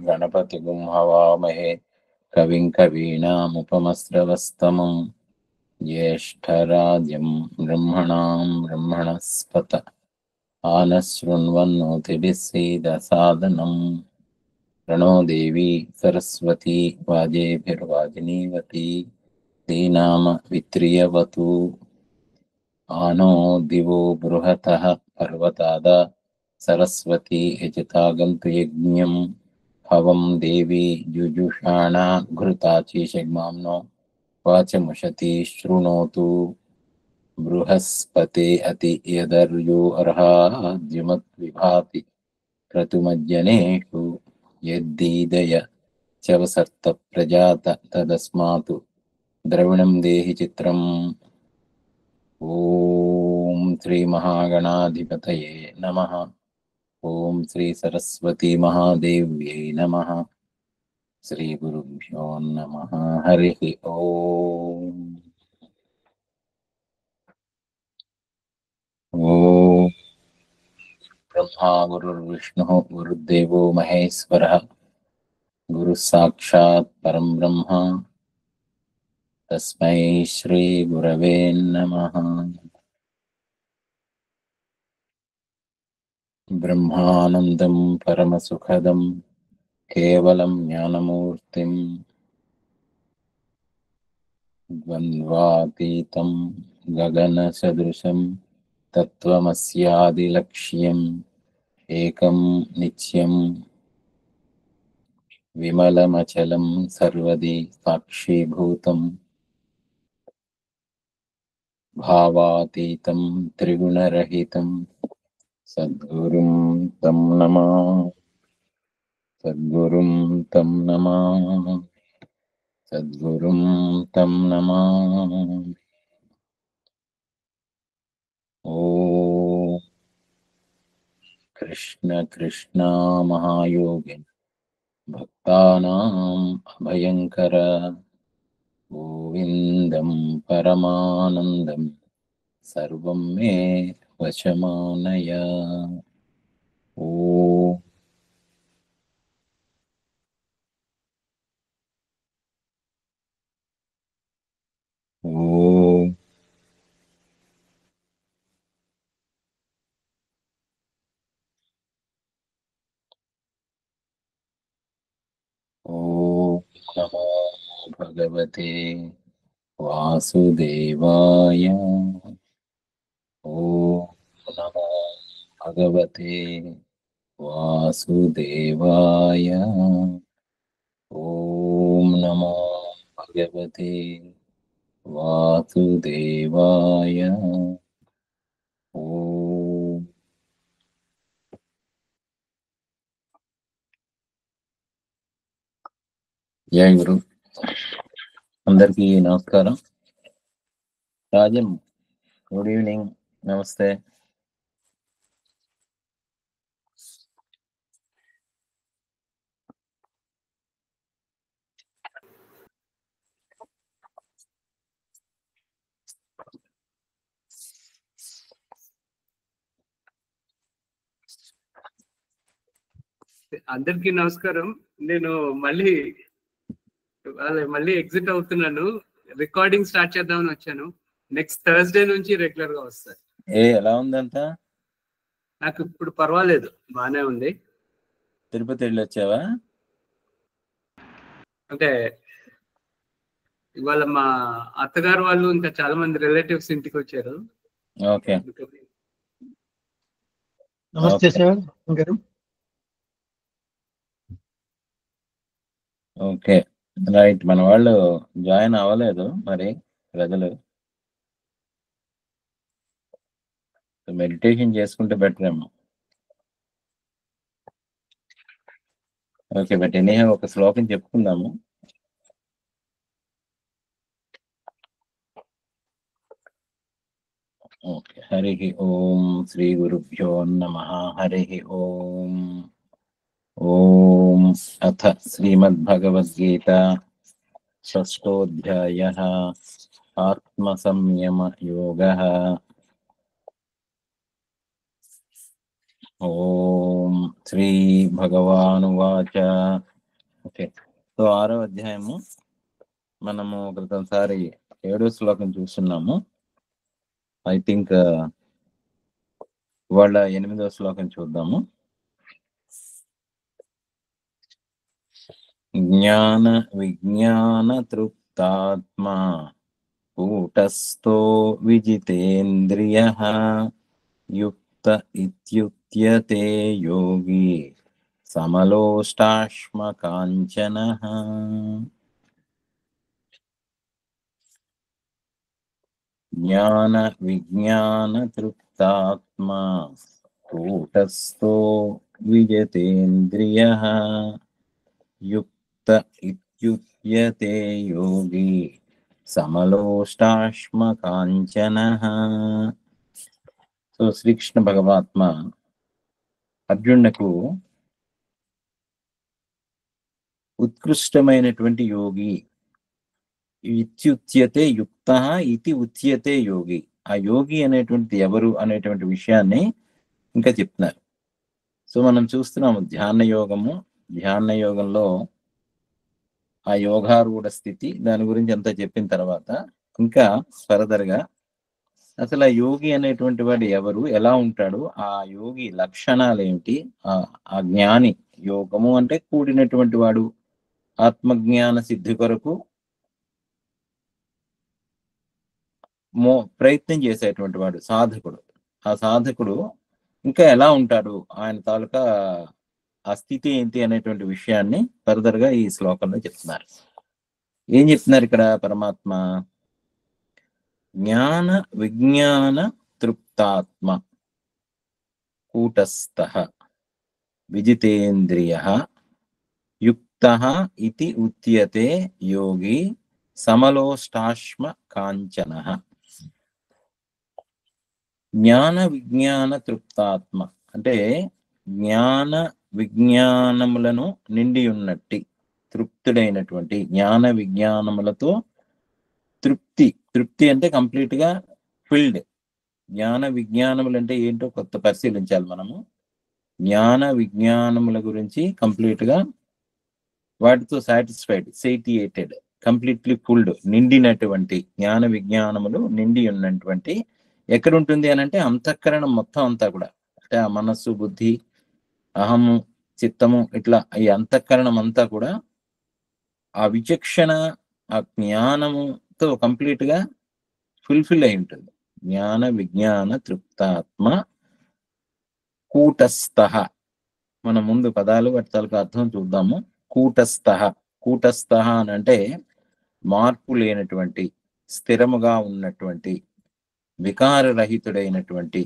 गणपतिगुं हवामहे कविं कवीनामुपमस्रवस्तमं ज्येष्ठराजं ब्रह्मणां ब्रह्मणस्पत आनशृण्वन्नोतिभिः सीदसादनम् प्रणो देवी सरस्वती वाजेभिर्वाजिनीवती धीनाम वित्रियवतु आनो दिवो बृहतः पर्वतादा सरस्वती यजतागन्तु यज्ञं हवं देवी जुजुषाणा घृताचिषग्माम्नो वाचमुषति शृणोतु बृहस्पते अति यदर्यो अर्हाद्युमद्विभाति क्रतुमज्जनेषु यद्दीदय चवसर्त प्रजात तदस्मातु द्रविणं देहि चित्रम् ओम श्री महागणाधिपतये नमः। ओम श्री सरस्वती महादेव्यै नमः। श्री गुरुभ्यो नमः। हरिः ओम। ओम ब्रह्मा गुरुर्विष्णुः गुरुर्देवो महेश्वरः गुरुः साक्षात् परं ब्रह्म तस्मै श्री गुरवे नमः। ब्रह्मानन्दं परमसुखदं केवलं ज्ञानमूर्तिं द्वन्द्वातीतं गगनसदृशं तत्त्वमस्यादिलक्ष्यम् एकं नित्यं विमलमचलं सर्वदि साक्षीभूतं भावातीतं त्रिगुणरहितं सद्गुरुं तं नमामि। सद्गुरुं तं नमामि। सद्गुरुं तं नमामि। ओम कृष्ण कृष्ण महायोगिन् भक्तानां अभयंकर गोविन्दं परमानन्दं सर्वं मे वशमानय। ओम ओम ओम नमो भगवते वासुदेवाय। ओम नमो भगवते वासुदेवाय। ओम नमो भगवते वासुदेवाय। ओम जय गुरु। అందరికీ నమస్కారం. Rajan good evening. నమస్తే. అందరికీ నమస్కారం. నేను మళ్ళీ ఎగ్జిట్ అవుతున్నాను. రికార్డింగ్ స్టార్ట్ చేద్దామని వచ్చాను. నెక్స్ట్ థర్స్డే నుంచి రెగ్యులర్ గా వస్తాను. ఎలా ఉందంతా? నాకు ఇప్పుడు పర్వాలేదు, బానే ఉంది. తిరుపతి వెళ్ళి వచ్చావా? అంటే ఇవాళ మా అత్తగారు వాళ్ళు ఇంకా చాలా మంది రిలేటివ్స్ ఇంటికి వచ్చారు. ఓకే. నమస్తే సార్ గారు. Okay right. మన వాళ్ళు జాయిన్ అవ్వలేదు మరి ప్రజలు. మెడిటేషన్ చేసుకుంటే బెటర్ ఏమో. ఓకే బట్ ఎనీహా ఒక శ్లోకం చెప్పుకుందాము. ఓకే. హరి ఓం శ్రీ గురుభ్యో నమః. హరి ఓం. ఓం అథ శ్రీమద్భగవద్గీతా షష్ఠోऽధ్యాయः ఆత్మసంయమయోగः. ఓం శ్రీ భగవానువాచ. ఓకే, సో 6వ అధ్యాయము మనము క్రితంసారి 7వ శ్లోకం చూస్తున్నాము. ఐ థింక్ వాళ్ళ 8వ శ్లోకం చూద్దాము. జ్ఞాన విజ్ఞాన తృప్తాత్మా కూటస్థో విజితేంద్రియః యుక్త ఇత్యుచ్యతే యోగి సమలోష్టాశ్మకాంచనః. జ్ఞాన విజ్ఞాన తృప్తాత్మా కూటస్థో విజితేంద్రియః యుక్త ఇత్యుచ్యతే యోగి సమలోష్టాశ్మకాంచనః. సో శ్రీకృష్ణ భగవాత్మ అర్జునునకు ఉత్కృష్టమైనటువంటి యోగి, ఇత్యుచ్యతే యుక్త ఇతి ఉచ్యతే యోగి, ఆ యోగి అనేటువంటి ఎవరు అనేటువంటి విషయాన్ని ఇంకా చెప్తున్నారు. సో మనం చూస్తున్నాము ధ్యాన యోగము. ధ్యాన యోగంలో ఆ యోగారూఢ స్థితి, దాని గురించి అంతా చెప్పిన తర్వాత ఇంకా ఫర్దర్ గా అసలు ఆ యోగి అనేటువంటి వాడు ఎవరు, ఎలా ఉంటాడు, ఆ యోగి లక్షణాలు ఏమిటి, ఆ జ్ఞాని, యోగము అంటే కూడినటువంటి వాడు, ఆత్మజ్ఞాన సిద్ధి కొరకు ప్రయత్నం చేసేటువంటి వాడు, సాధకుడు. ఆ సాధకుడు ఇంకా ఎలా ఉంటాడు, ఆయన తాలూకా ఆ స్థితి ఏంటి అనేటువంటి విషయాన్ని ఫర్దర్ గా ఈ శ్లోకంలో చెప్తున్నారు. ఏం చెప్తున్నారు ఇక్కడ పరమాత్మ? జ్ఞాన విజ్ఞాన తృప్తాత్మ కూటస్థః విజితేంద్రియః యుక్తః ఇతి ఉచ్యతే యోగి సమలోష్టాశ్మ కాంచనః. జ్ఞాన విజ్ఞాన తృప్తాత్మ అంటే జ్ఞాన విజ్ఞానములను నిండి ఉన్నట్టి తృప్తుడైనటువంటి, జ్ఞాన విజ్ఞానములతో తృప్తి, తృప్తి అంటే కంప్లీట్ గా ఫిల్డ్. జ్ఞాన విజ్ఞానములు అంటే ఏంటో కొత్త పరిశీలించాలి మనము. జ్ఞాన విజ్ఞానముల గురించి కంప్లీట్ గా వాటితో సాటిస్ఫైడ్, సేటియేటెడ్, కంప్లీట్లీ ఫుల్డ్, నిండినటువంటి జ్ఞాన విజ్ఞానములు నిండి ఉన్నటువంటి ఎక్కడ ఉంటుంది అని అంటే అంతఃకరణం మొత్తం అంతా కూడా, అంటే ఆ మనస్సు, బుద్ధి, అహము, చిత్తము, ఇట్లా ఈ అంతఃకరణం అంతా కూడా ఆ విచక్షణ, ఆ జ్ఞానముతో కంప్లీట్ గా ఫుల్ఫిల్ అయి ఉంటుంది. జ్ఞాన విజ్ఞాన తృప్తాత్మ కూటస్థః. మన ముందు పదాలు వాటి తాలూకు అర్థం చూద్దాము. కూటస్థః, కూటస్థః అని అంటే మార్పు లేనటువంటి, స్థిరముగా ఉన్నటువంటి, వికారరహితుడైనటువంటి,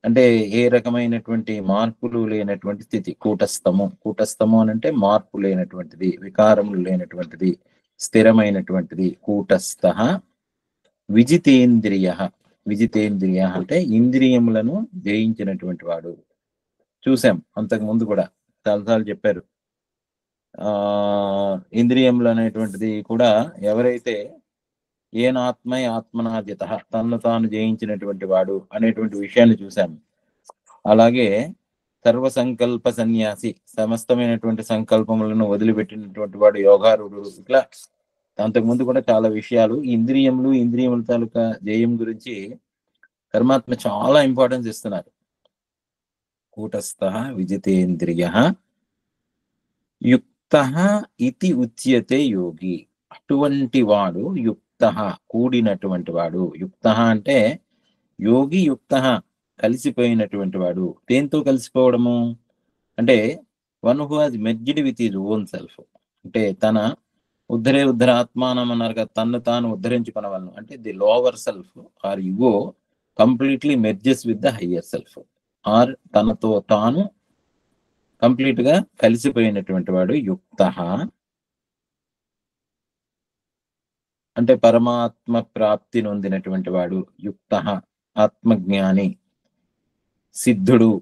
అంటే ఏ రకమైనటువంటి మార్పులు లేనటువంటి స్థితి కూటస్థము. కూటస్థము అని అంటే మార్పు లేనటువంటిది, వికారములు లేనటువంటిది, స్థిరమైనటువంటిది. కూటస్థః విజితేంద్రియ, విజితేంద్రియ అంటే ఇంద్రియములను జయించినటువంటి వాడు. చూసాం అంతకు ముందు కూడా చాలాసార్లు చెప్పారు. ఇంద్రియములు అనేటువంటిది కూడా ఎవరైతే ఏనాత్మై ఆత్మనాజిత, తనను తాను జయించినటువంటి వాడు అనేటువంటి విషయాన్ని చూశాము. అలాగే సర్వ సంకల్ప సన్యాసి, సమస్తమైనటువంటి సంకల్పములను వదిలిపెట్టినటువంటి వాడు యోగారూఢుడు. ఇట్లా అంతకుముందు కూడా చాలా విషయాలు ఇంద్రియములు, ఇంద్రియముల తాలూకా జయం గురించి పరమాత్మ చాలా ఇంపార్టెన్స్ ఇస్తున్నారు. కూటస్థః విజితేంద్రియః యుక్తః ఇతి ఉచ్యతే యోగి. అటువంటి వాడు యుక్తః, కూడినటువంటి వాడు. యుక్తః అంటే యోగి, యుక్తః కలిసిపోయినటువంటి వాడు. దేంతో కలిసిపోవడము అంటే one who has merged with his own self. అంటే తన ఉద్ధరాత్మానం అన్నారు కదా, తను తాను ఉద్ధరించుకునవలను. అంటే the lower self or ego completely merges with the higher self, or తనతో తాను కంప్లీట్ గా కలిసిపోయినటువంటి వాడు యుక్తః. అంటే పరమాత్మ ప్రాప్తి నొందినటువంటి వాడు యుక్తః, ఆత్మజ్ఞాని, సిద్ధుడు,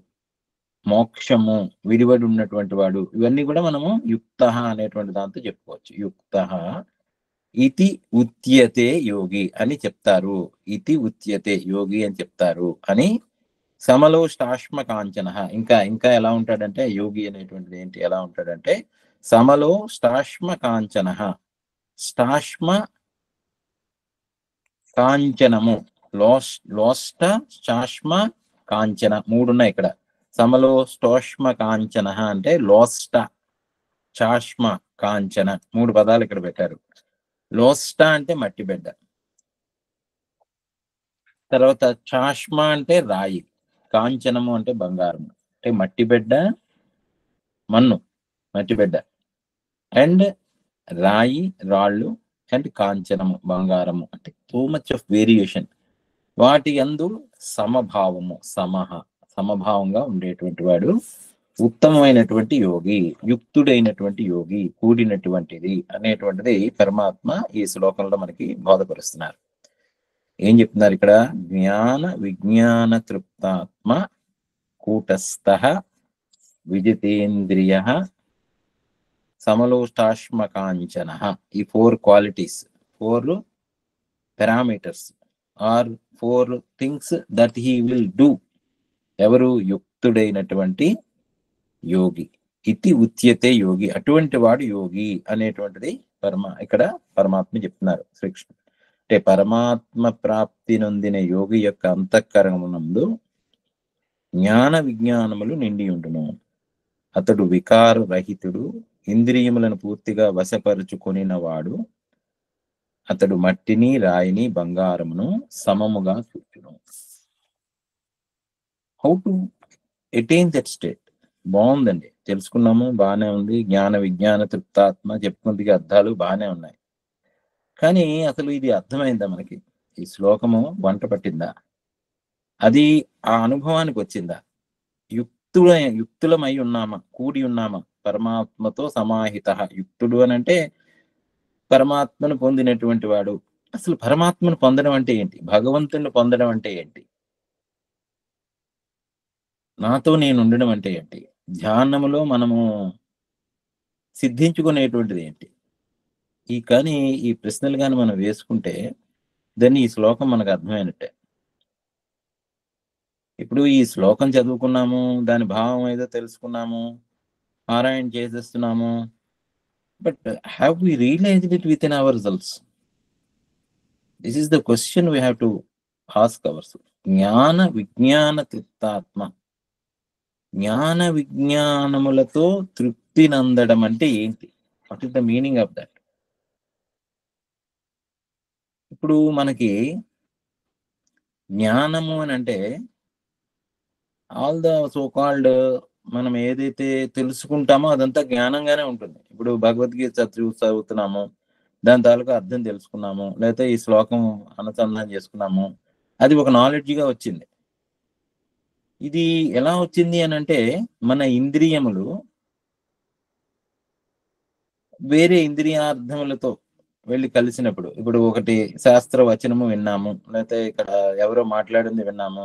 మోక్షము విడివడి ఉన్నటువంటి వాడు. ఇవన్నీ కూడా మనము యుక్తః అనేటువంటి దాంతో చెప్పుకోవచ్చు. యుక్తః ఇతి ఉచ్యతే యోగి అని చెప్తారు. ఇతి ఉచ్యతే యోగి అని చెప్తారు అని సమలోష్టాశ్మ కాంచన. ఇంకా ఇంకా ఎలా ఉంటాడంటే యోగి అనేటువంటిది ఏంటి, ఎలా ఉంటాడంటే సమలోష్టాశ్మ కాంచన. స్టాశ్మ కాంచనము, లోష్ట చాష్మ కాంచన, మూడు ఉన్నాయి ఇక్కడ. సమలో స్టోష్మ కాంచన అంటే లోష్ట చాష్మ కాంచన, మూడు పదాలు ఇక్కడ పెట్టారు. లోష్ట అంటే మట్టి బిడ్డ, తర్వాత చాష్మ అంటే రాయి, కాంచనము అంటే బంగారము. అంటే మట్టి బిడ్డ, మన్ను, మట్టి బిడ్డ, అండ్ రాయి, రాళ్ళు, అండ్ కాంచనము, బంగారము. అంటే సో మచ్ ఆఫ్ వేరియేషన్. వాటి యందు సమభావము, సమభావంగా ఉండేటువంటి వాడు ఉత్తమమైనటువంటి యోగి, యుక్తుడైనటువంటి యోగి, కూడినటువంటిది అనేటువంటిది పరమాత్మ ఈ శ్లోకంలో మనకి బోధపరుస్తున్నారు. ఏం చెప్తున్నారు ఇక్కడ? జ్ఞాన విజ్ఞాన తృప్తాత్మ కూటస్థ విజితేంద్రియ సమలోష్టాశ్మ కాంచన. ఈ 4 క్వాలిటీస్, 4 పారామీటర్స్ ఆర్ 4 థింగ్స్ దట్ హీ విల్ డూ. ఎవరు? యుక్తుడైనటువంటి యోగి. ఇతి ఉచ్యతే యోగి, అటువంటి వాడు యోగి అనేటువంటిది ఇక్కడ పరమాత్మ చెప్తున్నారు, శ్రీకృష్ణుడు. అంటే పరమాత్మ ప్రాప్తి నొందిన యోగి యొక్క అంతఃకరణమునందు జ్ఞాన విజ్ఞానములు నిండి ఉండును. అతడు వికార రహితుడు, ఇంద్రియములను పూర్తిగా వశపరుచుకొనిన వాడు. అతడు మట్టిని, రాయిని, బంగారమును సమముగా చూచును. How to attain that state? బాగుందండి, తెలుసుకున్నాము, బాగానే ఉంది. జ్ఞాన విజ్ఞాన తృప్తాత్మ చెప్పుకుందికి అర్థాలు బాగానే ఉన్నాయి. కానీ అసలు ఇది అర్థమైందా మనకి? ఈ శ్లోకము వంట పట్టిందా? అది ఆ అనుభవానికి వచ్చిందా? యుక్తులమై ఉన్నామా, కూడి ఉన్నామా పరమాత్మతో సమాహిత? యుక్తుడు అని అంటే పరమాత్మను పొందినటువంటి వాడు. అసలు పరమాత్మను పొందడం అంటే ఏంటి? భగవంతుని పొందడం అంటే ఏంటి? నాతో నేను ఉండడం అంటే ఏంటి? ధ్యానములో మనము సిద్ధించుకునేటువంటిది ఏంటి? కానీ ఈ ప్రశ్నలు కానీ మనం వేసుకుంటే దాన్ని ఈ శ్లోకం మనకు అర్థమైనట్టే. ఇప్పుడు ఈ శ్లోకం చదువుకున్నాము, దాని భావం ఏదో తెలుసుకున్నాము, పారాయణ చేసేస్తున్నాము. But have we realized it within our results? This is the question we have to ask ours. జ్ఞాన విజ్ఞాన తృప్తాత్మ, జ్ఞాన విజ్ఞానములతో తృప్తి నందడం అంటే ఏంటి? What is the meaning of that? ఇప్పుడు మనకి జ్ఞానము అని అంటే ఆల్ ద సో కాల్డ్ మనం ఏదైతే తెలుసుకుంటామో అదంతా జ్ఞానంగానే ఉంటుంది. ఇప్పుడు భగవద్గీత చదువుతున్నాము, దాని తాలూకా అర్థం తెలుసుకున్నాము, లేకపోతే ఈ శ్లోకం అనుసంధానం చేసుకున్నాము, అది ఒక నాలెడ్జ్గా వచ్చింది. ఇది ఎలా వచ్చింది అని అంటే మన ఇంద్రియములు వేరే ఇంద్రియార్థములతో వెళ్ళి కలిసినప్పుడు, ఇప్పుడు ఒకటి శాస్త్ర వచనము విన్నాము, లేకపోతే ఇక్కడ ఎవరో మాట్లాడింది విన్నాము,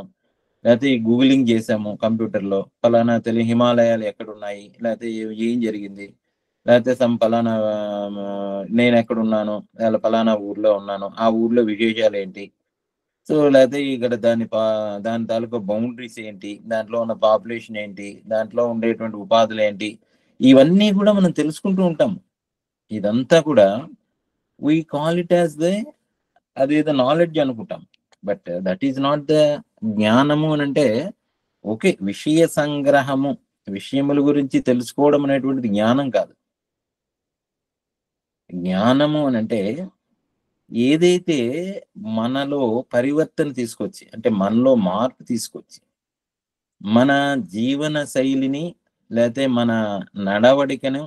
లేకపోతే ఈ గూగులింగ్ చేసాము కంప్యూటర్లో, ఫలానా హిమాలయాలు ఎక్కడున్నాయి, లేకపోతే ఏం జరిగింది, లేకపోతే ఫలానా నేను ఎక్కడున్నాను, లేదా ఫలానా ఊర్లో ఉన్నాను, ఆ ఊర్లో విశేషాలు ఏంటి, సో లేకపోతే ఇక్కడ దాని తాలూకా బౌండరీస్ ఏంటి, దాంట్లో ఉన్న పాపులేషన్ ఏంటి, దాంట్లో ఉండేటువంటి ఉపాధులు ఏంటి, ఇవన్నీ కూడా మనం తెలుసుకుంటూ ఉంటాం. ఇదంతా కూడా వీ కాల్ ఇట్ యాజ్ అదేదో నాలెడ్జ్ అనుకుంటాం. But that is not the జ్ఞానము అని అంటే. ఓకే, విషయ సంగ్రహము, విషయముల గురించి తెలుసుకోవడం అనేటువంటిది జ్ఞానం కాదు. జ్ఞానము అని అంటే ఏదైతే మనలో పరివర్తన తీసుకొచ్చి, అంటే మనలో మార్పు తీసుకొచ్చి, మన జీవన శైలిని, లేకపోతే మన నడవడికను,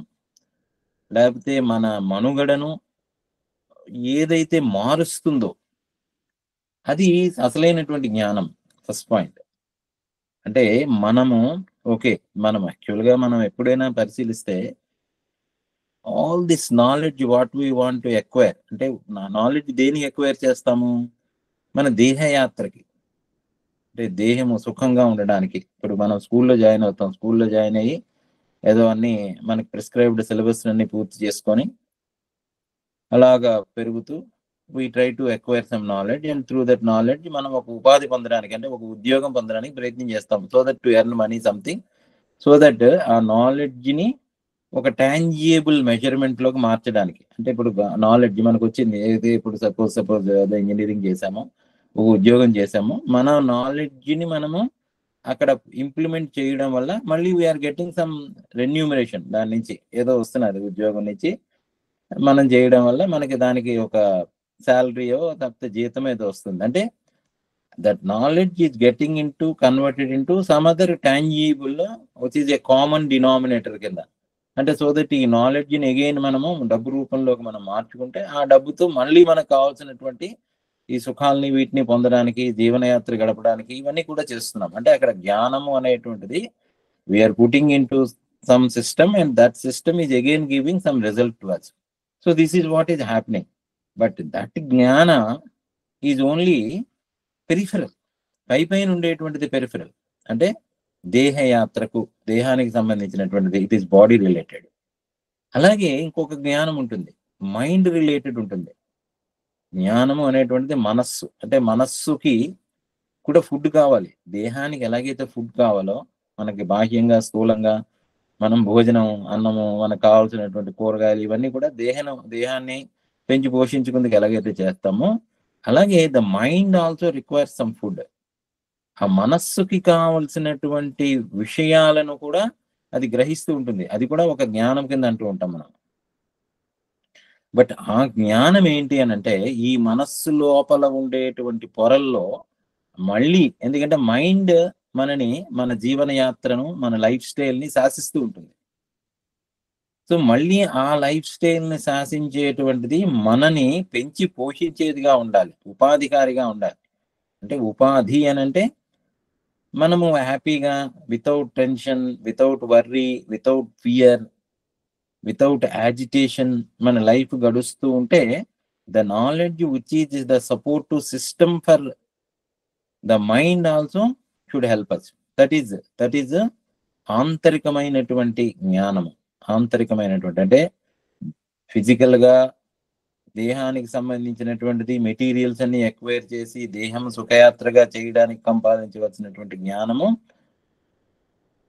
లేకపోతే మన మనుగడను ఏదైతే మారుస్తుందో అది అసలైనటువంటి జ్ఞానం. ఫస్ట్ పాయింట్ అంటే మనం యాక్చువల్గా మనం ఎప్పుడైనా పరిశీలిస్తే all this knowledge what we want to acquire, అంటే నాలెడ్జ్ దేనికి ఎక్వైర్ చేస్తాము? మన దేహయాత్రకి, అంటే దేహము సుఖంగా ఉండడానికి. ఇప్పుడు మనం స్కూల్లో జాయిన్ అవుతాం, స్కూల్లో జాయిన్ అయ్యి ఏదో అన్ని మనకి ప్రిస్క్రైబ్డ్ సిలబస్ అన్ని పూర్తి చేసుకొని అలాగా పెరుగుతూ we try to acquire some knowledge, and through that knowledge మనం ఒక ఉపాధి పొందడానికి, అంటే ఒక ఉద్యోగం పొందడానికి ప్రయత్నం చేస్తాం. So that to earn money something, so that ఆ నాలెడ్జ్ని ఒక టాంజియబుల్ మెజర్మెంట్ లోకి మార్చడానికి. అంటే ఇప్పుడు నాలెడ్జ్ మనకు వచ్చింది, ఏదైతే ఇప్పుడు సపోజ్ ఇంజనీరింగ్ చేసామో, ఒక ఉద్యోగం చేసామో, మన నాలెడ్జ్ని మనము అక్కడ ఇంప్లిమెంట్ చేయడం వల్ల మళ్ళీ వీఆర్ గెటింగ్ సమ్ రెన్యూమరేషన్, దాని నుంచి ఏదో వస్తున్నది, ఉద్యోగం నుంచి మనం చేయడం వల్ల మనకి దానికి ఒక శాలరీయో తప్పితే జీతం ఏదో వస్తుంది. అంటే that knowledge is getting in to converted in to some other tangible which is a common denominator కింద. అంటే సో దట్ ఈ నాలెడ్జ్ని అగైన్ మనము డబ్బు రూపంలోకి మనం మార్చుకుంటే ఆ డబ్బుతో మళ్ళీ మనకు కావాల్సినటువంటి ఈ సుఖాలని వీటిని పొందడానికి, జీవనయాత్ర గడపడానికి ఇవన్నీ కూడా చేస్తున్నాం. అంటే అక్కడ జ్ఞానము అనేటువంటిది we are putting into some system, and that system is again giving some result to us. So this is what is happening. But that జ్ఞాన ఈజ్ ఓన్లీ పెరిఫరల్, పైపైన ఉండేటువంటిది పెరిఫరల్. అంటే దేహయాత్రకు, దేహానికి సంబంధించినటువంటిది, ఇట్ ఈస్ బాడీ రిలేటెడ్. అలాగే ఇంకొక జ్ఞానం ఉంటుంది, మైండ్ రిలేటెడ్ ఉంటుంది. జ్ఞానము అనేటువంటిది మనస్సు, అంటే మనస్సుకి కూడా ఫుడ్ కావాలి. దేహానికి ఎలాగైతే ఫుడ్ కావాలో, మనకి బాహ్యంగా స్థూలంగా మనం భోజనం, అన్నము, మనకు కావాల్సినటువంటి కూరగాయలు ఇవన్నీ కూడా దేహాన్ని పెంచి పోషించుకుందుకు ఎలాగైతే చేస్తామో, అలాగే the mind also requires some food. ఆ మనస్సుకి కావలసినటువంటి విషయాలను కూడా అది గ్రహిస్తూ ఉంటుంది. అది కూడా ఒక జ్ఞానం కింద అంటూ ఉంటాం మనం. బట్ ఆ జ్ఞానం ఏంటి అని అంటే, ఈ మనస్సు లోపల ఉండేటువంటి పొరల్లో మళ్ళీ, ఎందుకంటే మైండ్ మనని, మన జీవన యాత్రను, మన లైఫ్ స్టైల్ని శాసిస్తూ ఉంటుంది. సో మళ్ళీ ఆ లైఫ్ స్టైల్ని శాసించేటువంటిది మనని పెంచి పోషించేదిగా ఉండాలి, ఉపాధికారిగా ఉండాలి. అంటే ఉపాధి అని అంటే మనము హ్యాపీగా, without tension, without worry, without fear, without agitation మన లైఫ్ గడుస్తూ ఉంటే, the knowledge which is the supportive system for the mind also should help us. That is ఆంతరికమైనటువంటి జ్ఞానము. ఆంతరికమైనటువంటి అంటే ఫిజికల్ గా దేహానికి సంబంధించినటువంటిది, మెటీరియల్స్ అన్ని ఎక్వైర్ చేసి దేహం సుఖయాత్రగా చేయడానికి సంపాదించవలసినటువంటి జ్ఞానము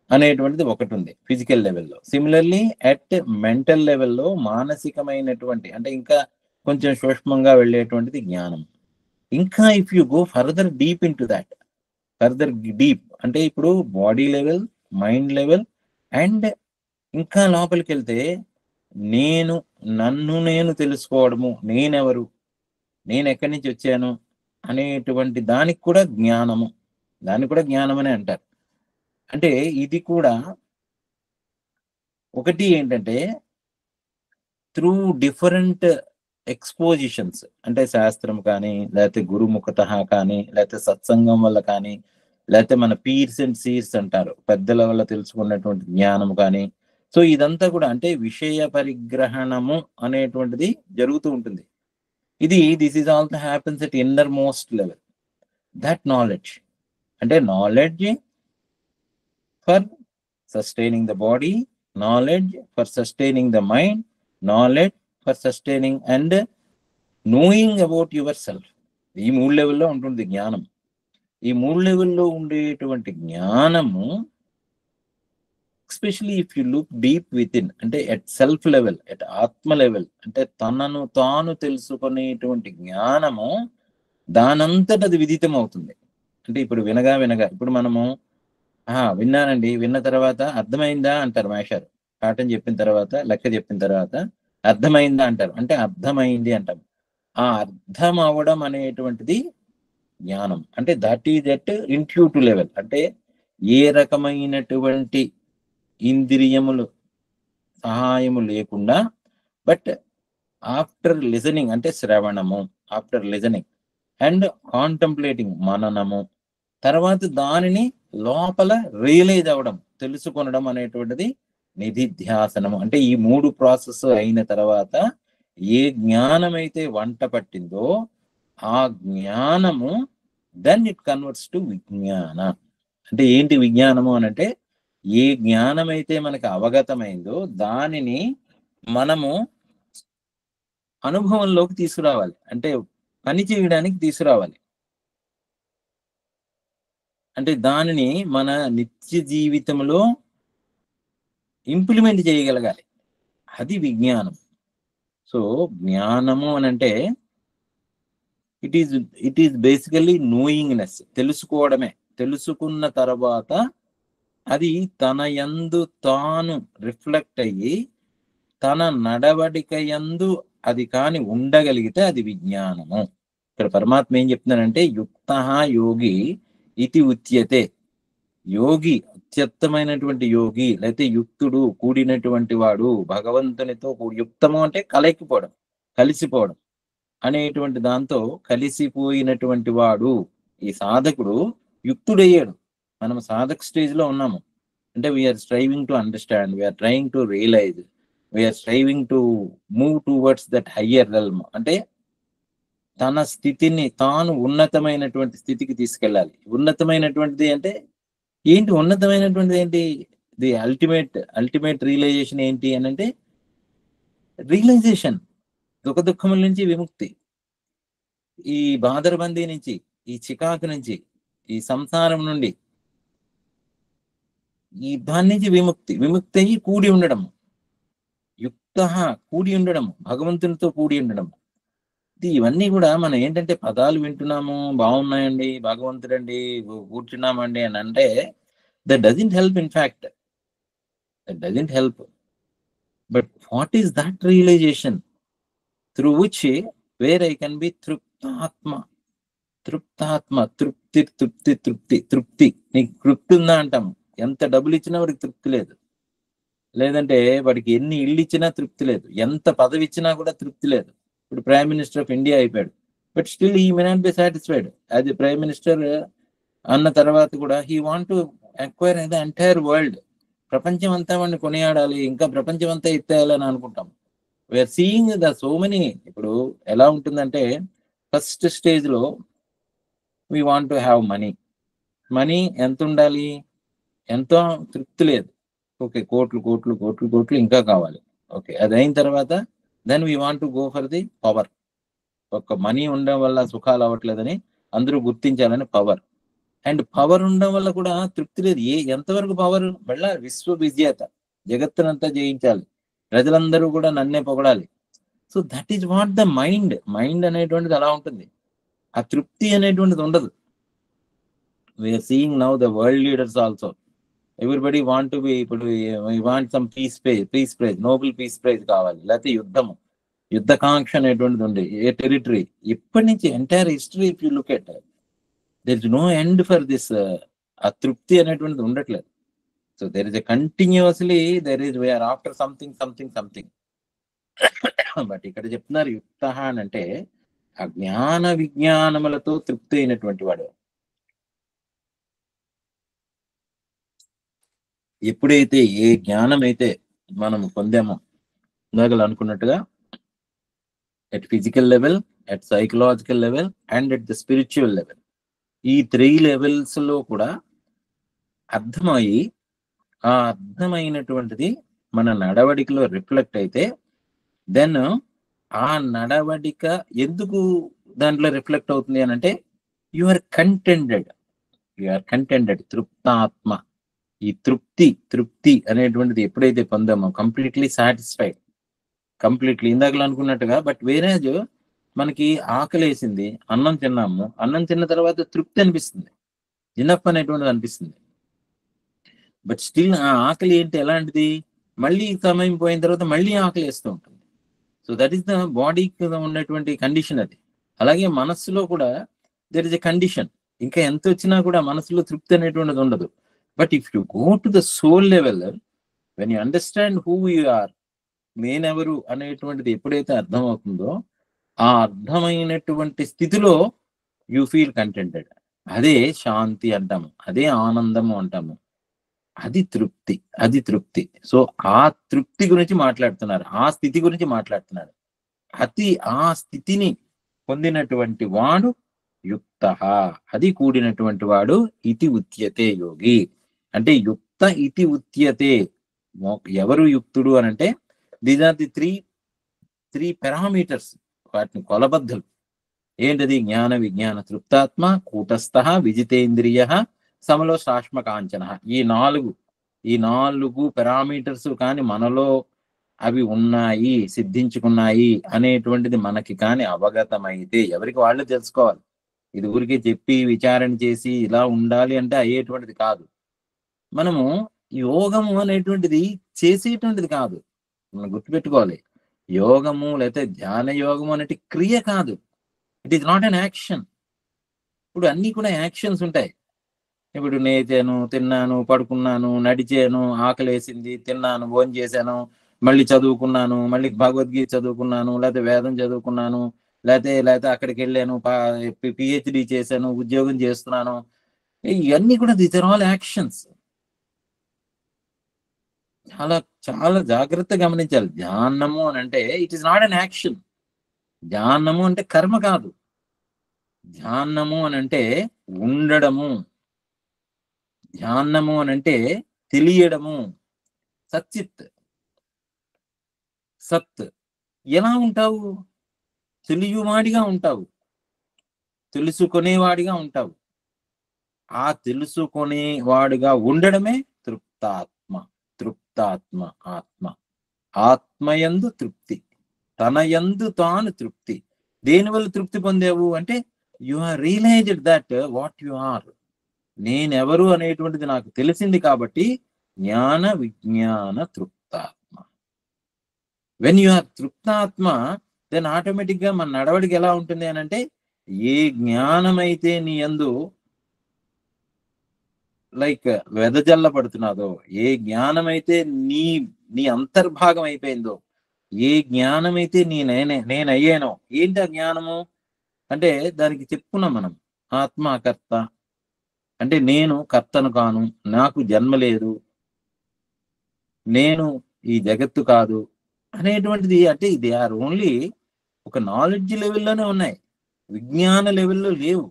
అనేటువంటిది ఒకటి ఉంది ఫిజికల్ లెవెల్లో. సిమిలర్లీ అట్ మెంటల్ లెవెల్లో మానసికమైనటువంటి, అంటే ఇంకా కొంచెం సూక్ష్మంగా వెళ్ళేటువంటిది జ్ఞానం. ఇంకా if you go further deep in to that, further deep అంటే ఇప్పుడు body level, mind level, and ఇంకా లోపలికి వెళ్తే నన్ను నేను తెలుసుకోవడము, నేనెవరు, నేను ఎక్కడి నుంచి వచ్చాను అనేటువంటి దానికి కూడా జ్ఞానము, దాన్ని కూడా జ్ఞానం అనే అంటారు. అంటే ఇది కూడా ఒకటి ఏంటంటే త్రూ డిఫరెంట్ ఎక్స్పోజిషన్స్, అంటే శాస్త్రం కానీ, లేకపోతే గురుముఖత కానీ, లేకపోతే సత్సంగం వల్ల కానీ, లేకపోతే మన పీర్స్ అండ్ సీర్స్ అంటారు, పెద్దల వల్ల తెలుసుకున్నటువంటి జ్ఞానం కానీ. సో ఇదంతా కూడా అంటే విషయ పరిగ్రహణము అనేటువంటిది జరుగుతూ ఉంటుంది. This is also happens at innermost level. That knowledge అంటే knowledge for sustaining the body, knowledge for sustaining the mind, knowledge for sustaining and knowing about yourself. ఈ 3 లెవెల్లో ఉంటుంది జ్ఞానం. ఈ 3 లెవెల్లో ఉండేటువంటి జ్ఞానము, especially if you look deep with in, అంటే ఎట్ సెల్ఫ్ లెవెల్, ఎట్ ఆత్మ లెవెల్, అంటే తనను తాను తెలుసుకునేటువంటి జ్ఞానము దానంతట అది విదితం అవుతుంది. అంటే ఇప్పుడు వినగా ఇప్పుడు మనము విన్నానండి, విన్న తర్వాత అర్థమైందా అంటారు మేషారు. పాఠం చెప్పిన తర్వాత, లెక్క చెప్పిన తర్వాత అర్థమైందా అంటారు, అంటే అర్థమైంది అంటాం. ఆ అర్థం అవ్వడం అనేటువంటిది జ్ఞానం. అంటే that is at intuitive level. అంటే ఏ రకమైనటువంటి ఇంద్రియములు సహాయము లేకుండా, బట్ ఆఫ్టర్ లిజనింగ్, అంటే శ్రవణము, ఆఫ్టర్ లిజనింగ్ అండ్ కాంటంప్లేటింగ్, మననము, తర్వాత దానిని లోపల రియలైజ్ అవ్వడం, తెలుసుకొనడం అనేటువంటిది నిధిధ్యాసనము. అంటే ఈ 3 ప్రాసెస్ అయిన తర్వాత ఏ జ్ఞానమైతే వంట పట్టిందో ఆ జ్ఞానము దెన్ ఇట్ కన్వర్ట్స్ టు విజ్ఞాన. అంటే ఏంటి విజ్ఞానము అని అంటే, ఏ జ్ఞానమైతే మనకు అవగతమైందో దానిని మనము అనుభవంలోకి తీసుకురావాలి, అంటే పని చేయడానికి తీసుకురావాలి. అంటే దానిని మన నిత్య జీవితంలో ఇంప్లిమెంట్ చేయగలగాలి. అది విజ్ఞానం. సో జ్ఞానము అని అంటే ఇట్ ఈస్ బేసికల్లీ నోయింగ్నెస్, తెలుసుకోవడమే. తెలుసుకున్న తర్వాత అది తన యందు తాను రిఫ్లెక్ట్ అయ్యి తన నడవడిక యందు అది కాని ఉండగలిగితే అది విజ్ఞానము. ఇక్కడ పరమాత్మ ఏం చెప్తున్నారంటే యుక్తః యోగి ఇతి ఉచ్యతే. యోగి, అత్యుత్తమైనటువంటి యోగి, లేకపోతే యుక్తుడు, కూడినటువంటి వాడు, భగవంతునితో యుక్తము అంటే కలయికిపోవడం, కలిసిపోవడం అనేటువంటి దాంతో కలిసిపోయినటువంటి వాడు. ఈ సాధకుడు యుక్తుడయ్యాడు. మనం సాధక స్టేజ్ లో ఉన్నాము. అంటే we are striving to understand, we are trying to realize, we are striving to move towards that higher realm. అంటే తన స్థితిని తాను ఉన్నతమైనటువంటి స్థితికి తీసుకెళ్ళాలి. ఉన్నతమైనటువంటిది అంటే ఏంటి? ఉన్నతమైనటువంటిది ఏంటి? ది అల్టిమేట్ రియలైజేషన్ ఏంటి అని అంటే రియలైజేషన్, దుఃఖముల నుంచి విముక్తి, ఈ బాదరబందీ నుంచి, ఈ చికాకు నుంచి, ఈ సంసారం నుండి, ఈ దాని నుంచి విముక్తి అయ్యి కూడి ఉండడము. యుక్తః కూడి ఉండడము, భగవంతునితో కూడి ఉండడము. ఇవన్నీ కూడా మనం ఏంటంటే పదాలు వింటున్నాము, బాగున్నాయండి, భగవంతుడండి, కూర్చున్నామండి అని అంటే that doesn't help. In fact that doesn't help. But what is that realization through which where I can be తృప్తాత్మ. తృప్తి. నీకు తృప్తి ఉందా అంటాము. ఎంత డబ్బులు ఇచ్చినా వాడికి తృప్తి లేదు. లేదంటే వాడికి ఎన్ని ఇళ్ళు ఇచ్చినా తృప్తి లేదు. ఎంత పదవి ఇచ్చినా కూడా తృప్తి లేదు. ఇప్పుడు ప్రైమ్ మినిస్టర్ ఆఫ్ ఇండియా అయిపోయాడు, but still he may not be satisfied as a prime minister. అన్న తర్వాత కూడా he want to acquire the entire world. ప్రపంచం అంతా వాడిని కొనియాడాలి, ఇంకా ప్రపంచం అంతా ఎత్తేయాలని అనుకుంటాం. We are seeing the so many. ఇప్పుడు ఎలా ఉంటుందంటే ఫస్ట్ స్టేజ్ లో we want to have money ఎంత ఉండాలి? ఎంతో తృప్తి లేదు. ఓకే, కోట్లు ఇంకా కావాలి. ఓకే, అది అయిన తర్వాత then we want to go for the power. ఒక మనీ ఉండడం వల్ల సుఖాలు అవ్వట్లేదని అందరూ గుర్తించాలని పవర్. అండ్ పవర్ ఉండడం వల్ల కూడా తృప్తి లేదు. ఎంతవరకు పవర్? మళ్ళా విశ్వ విజేత, జగత్తునంతా జయించాలి, ప్రజలందరూ కూడా నన్నే పొగడాలి. So that is what the mind అనేటువంటిది అలా ఉంటుంది. ఆ తృప్తి అనేటువంటిది ఉండదు. We are seeing now the world leaders also. Everybody want to be, ఇప్పుడు want some peace prize, Nobel peace prize కావాలి, లేకపోతే యుద్ధకాంక్ష అనేటువంటిది ఉంది. ఏ టెరిటరీ ఇప్పటి నుంచి entire history if you look at there is no end for this. ఆ తృప్తి అనేటువంటిది ఉండట్లేదు. So there is a continuously we are after something. But ఇక్కడ చెప్తున్నారు యుక్తః అని అంటే ఆ జ్ఞాన విజ్ఞానములతో తృప్తి అయినటువంటి వాడు. ఎప్పుడైతే ఏ జ్ఞానం అయితే మనం పొందామో, ఇందాక అనుకున్నట్టుగా at physical level, at psychological level and at the spiritual level, ఈ 3 లెవెల్స్ లో కూడా అర్థమయ్యి ఆ అర్థమైనటువంటిది మన నడవడికలో రిఫ్లెక్ట్ అయితే దెన్ ఆ నడవడిక ఎందుకు దాంట్లో రిఫ్లెక్ట్ అవుతుంది అని అంటే యు ఆర్ కంటెంటెడ్. తృప్తాత్మ. ఈ తృప్తి అనేటువంటిది ఎప్పుడైతే పొందామో కంప్లీట్లీ సాటిస్ఫైడ్, కంప్లీట్లీ ఇందాకలు అనుకున్నట్టుగా. బట్ వేరేజ్ మనకి ఆకలేసింది, అన్నం తిన్నాము, అన్నం తిన్న తర్వాత తృప్తి అనిపిస్తుంది, ఇనఫ్ అనేటువంటిది అనిపిస్తుంది. బట్ స్టిల్ ఆ ఆకలి ఏంటి, ఎలాంటిది? మళ్ళీ సమయం పోయిన తర్వాత మళ్ళీ ఆకలి వేస్తూ ఉంటుంది. సో దట్ ఈస్ ద బాడీకి ఉన్నటువంటి కండిషన్ అది. అలాగే మనస్సులో కూడా దెర్ ఇస్ ఎ కండిషన్. ఇంకా ఎంత వచ్చినా కూడా మనసులో తృప్తి అనేటువంటిది ఉండదు. But if you go to the soul level, when you understand who you are, నేనెవరు అనేటువంటిది ఎప్పుడైతే అర్థమవుతుందో ఆ అర్థమైనటువంటి స్థితిలో యు ఫీల్ కంటెంటెడ్. అదే శాంతి అంటాము, అదే ఆనందము అంటాము, అది తృప్తి. సో ఆ తృప్తి గురించి మాట్లాడుతున్నారు, ఆ స్థితి గురించి మాట్లాడుతున్నారు. ఆ స్థితిని పొందినటువంటి వాడు యుక్తః, అది కూడినటువంటి వాడు. ఇతి ఉచ్యతే యోగి అంటే యుక్త ఇతి ఉచ్యతే. ఎవరు యుక్తుడు అని అంటే దీస్ ఆర్ ది 3 3 పారామీటర్స్, వాటిని కొలబద్దలు. ఏంటది? జ్ఞాన విజ్ఞాన తృప్తాత్మ, కూటస్థ, విజితేంద్రియ, సమలో శాశ్మ కాంచన. ఈ నాలుగు పారామీటర్స్ కానీ మనలో అవి ఉన్నాయి, సిద్ధించుకున్నాయి అనేటువంటిది మనకి కానీ అవగతమైతే, ఎవరికి వాళ్ళు తెలుసుకోవాలి. ఇది ఊరికే చెప్పి విచారణ చేసి ఇలా ఉండాలి అంటే అయ్యేటువంటిది కాదు. మనము యోగము అనేటువంటిది చేసేటువంటిది కాదు, మనం గుర్తుపెట్టుకోవాలి. యోగము లేకపోతే ధ్యాన యోగము అనేటి క్రియ కాదు. It is not an action. ఇప్పుడు అన్ని కూడా యాక్షన్స్ ఉంటాయి. ఇప్పుడు నేచాను, తిన్నాను, పడుకున్నాను, నడిచాను, ఆకలేసింది, తిన్నాను, భోజనం చేశాను, మళ్ళీ చదువుకున్నాను, మళ్ళీ భగవద్గీత చదువుకున్నాను, లేకపోతే వేదం చదువుకున్నాను, లేకపోతే అక్కడికి వెళ్ళాను, పిహెచ్డి చేశాను, ఉద్యోగం చేస్తున్నాను. ఇవన్నీ కూడా దీస్ ఆర్ ఆల్ యాక్షన్స్. చాలా చాలా జాగ్రత్తగా గమనించాలి. ధ్యానము అని అంటే it is not an action. ధ్యానము అంటే కర్మ కాదు. ధ్యానము అని అంటే ఉండడము. ధ్యానము అని అంటే తెలియడము. సచ్చిత్, సత్. ఎలా ఉంటావు? తెలియవాడిగా ఉంటావు, తెలుసుకునేవాడిగా ఉంటావు. ఆ తెలుసుకునేవాడిగా ఉండడమే తృప్తాత్మ. తృప్తాత్మ ఆత్మ. ఆత్మయందు తృప్తి, తనయందు తాను తృప్తి. దేనివల్ల తృప్తి పొందేవు అంటే you are realized that what you are. నేనెవరు అనేటువంటిది నాకు తెలిసింది కాబట్టి జ్ఞాన విజ్ఞాన తృప్తాత్మ. వెన్ యు ఆర్ తృప్తాత్మ, దెన్ ఆటోమేటిక్ గా మన నడవడికి ఎలా ఉంటుంది అని అంటే, ఏ జ్ఞానమైతే నీ యందు లైక్ వెదజల్ల పడుతున్నదో, ఏ జ్ఞానమైతే నీ నీ అంతర్భాగం అయిపోయిందో, ఏ జ్ఞానమైతే నేనయ్యానో. ఏంటి ఆ జ్ఞానము అంటే దానికి చెప్పుకున్నాం మనం, ఆత్మకర్త అంటే నేను కర్తను కాను, నాకు జన్మ లేదు, నేను ఈ జగత్తు కాదు అనేటువంటిది. అంటే దే ఆర్ ఓన్లీ ఒక నాలెడ్జ్ లెవెల్లోనే ఉన్నాయి, విజ్ఞాన లెవెల్లో లేవు.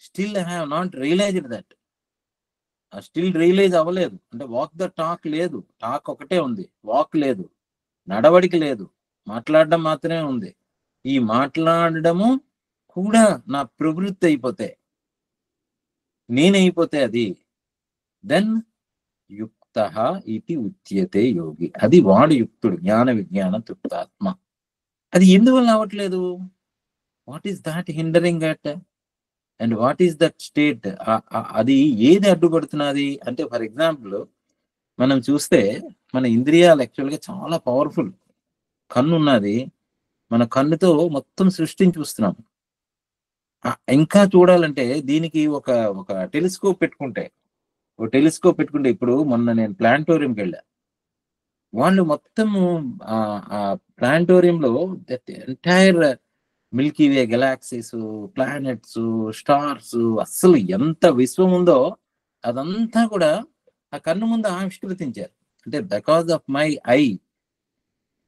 Still I have not realized that. Still realize అవ్వలేదు. అంటే వాక్ ద టాక్ లేదు, టాక్ ఒకటే ఉంది, వాక్ లేదు, నడవడిక లేదు, మాట్లాడడం మాత్రమే ఉంది. ఈ మాట్లాడడము కూడా నా ప్రవృత్తి అయిపోతే, నేనైపోతే అది దెన్ యుక్త ఇది ఉచ్యతే యోగి. అది వాడు యుక్తుడు, జ్ఞాన విజ్ఞాన తృప్తాత్మ. అది ఎందువల్ల అవ్వట్లేదు? What is that hindering at and what is that state? అది ఏది అడ్డుపడుతున్నది అంటే, ఫర్ ఎగ్జాంపుల్ మనం చూస్తే మన ఇంద్రియాలు యాక్చువల్గా చాలా పవర్ఫుల్. కన్ను ఉన్నది, మన కన్నుతో మొత్తం సృష్టిని చూస్తున్నాం. ఇంకా చూడాలంటే దీనికి ఒక ఒక టెలిస్కోప్ పెట్టుకుంటే, ఇప్పుడు మొన్న నేను ప్లాంటోరియంకి వెళ్ళా. వాళ్ళు మొత్తము ఆ ప్లాంటోరియంలో that entire milky way galaxies, planets, stars, అస్సలు ఎంత విశ్వం ఉందో అదంతా కూడా ఆ కన్ను ముందు ఆవిష్కృతించారు. అంటే because of my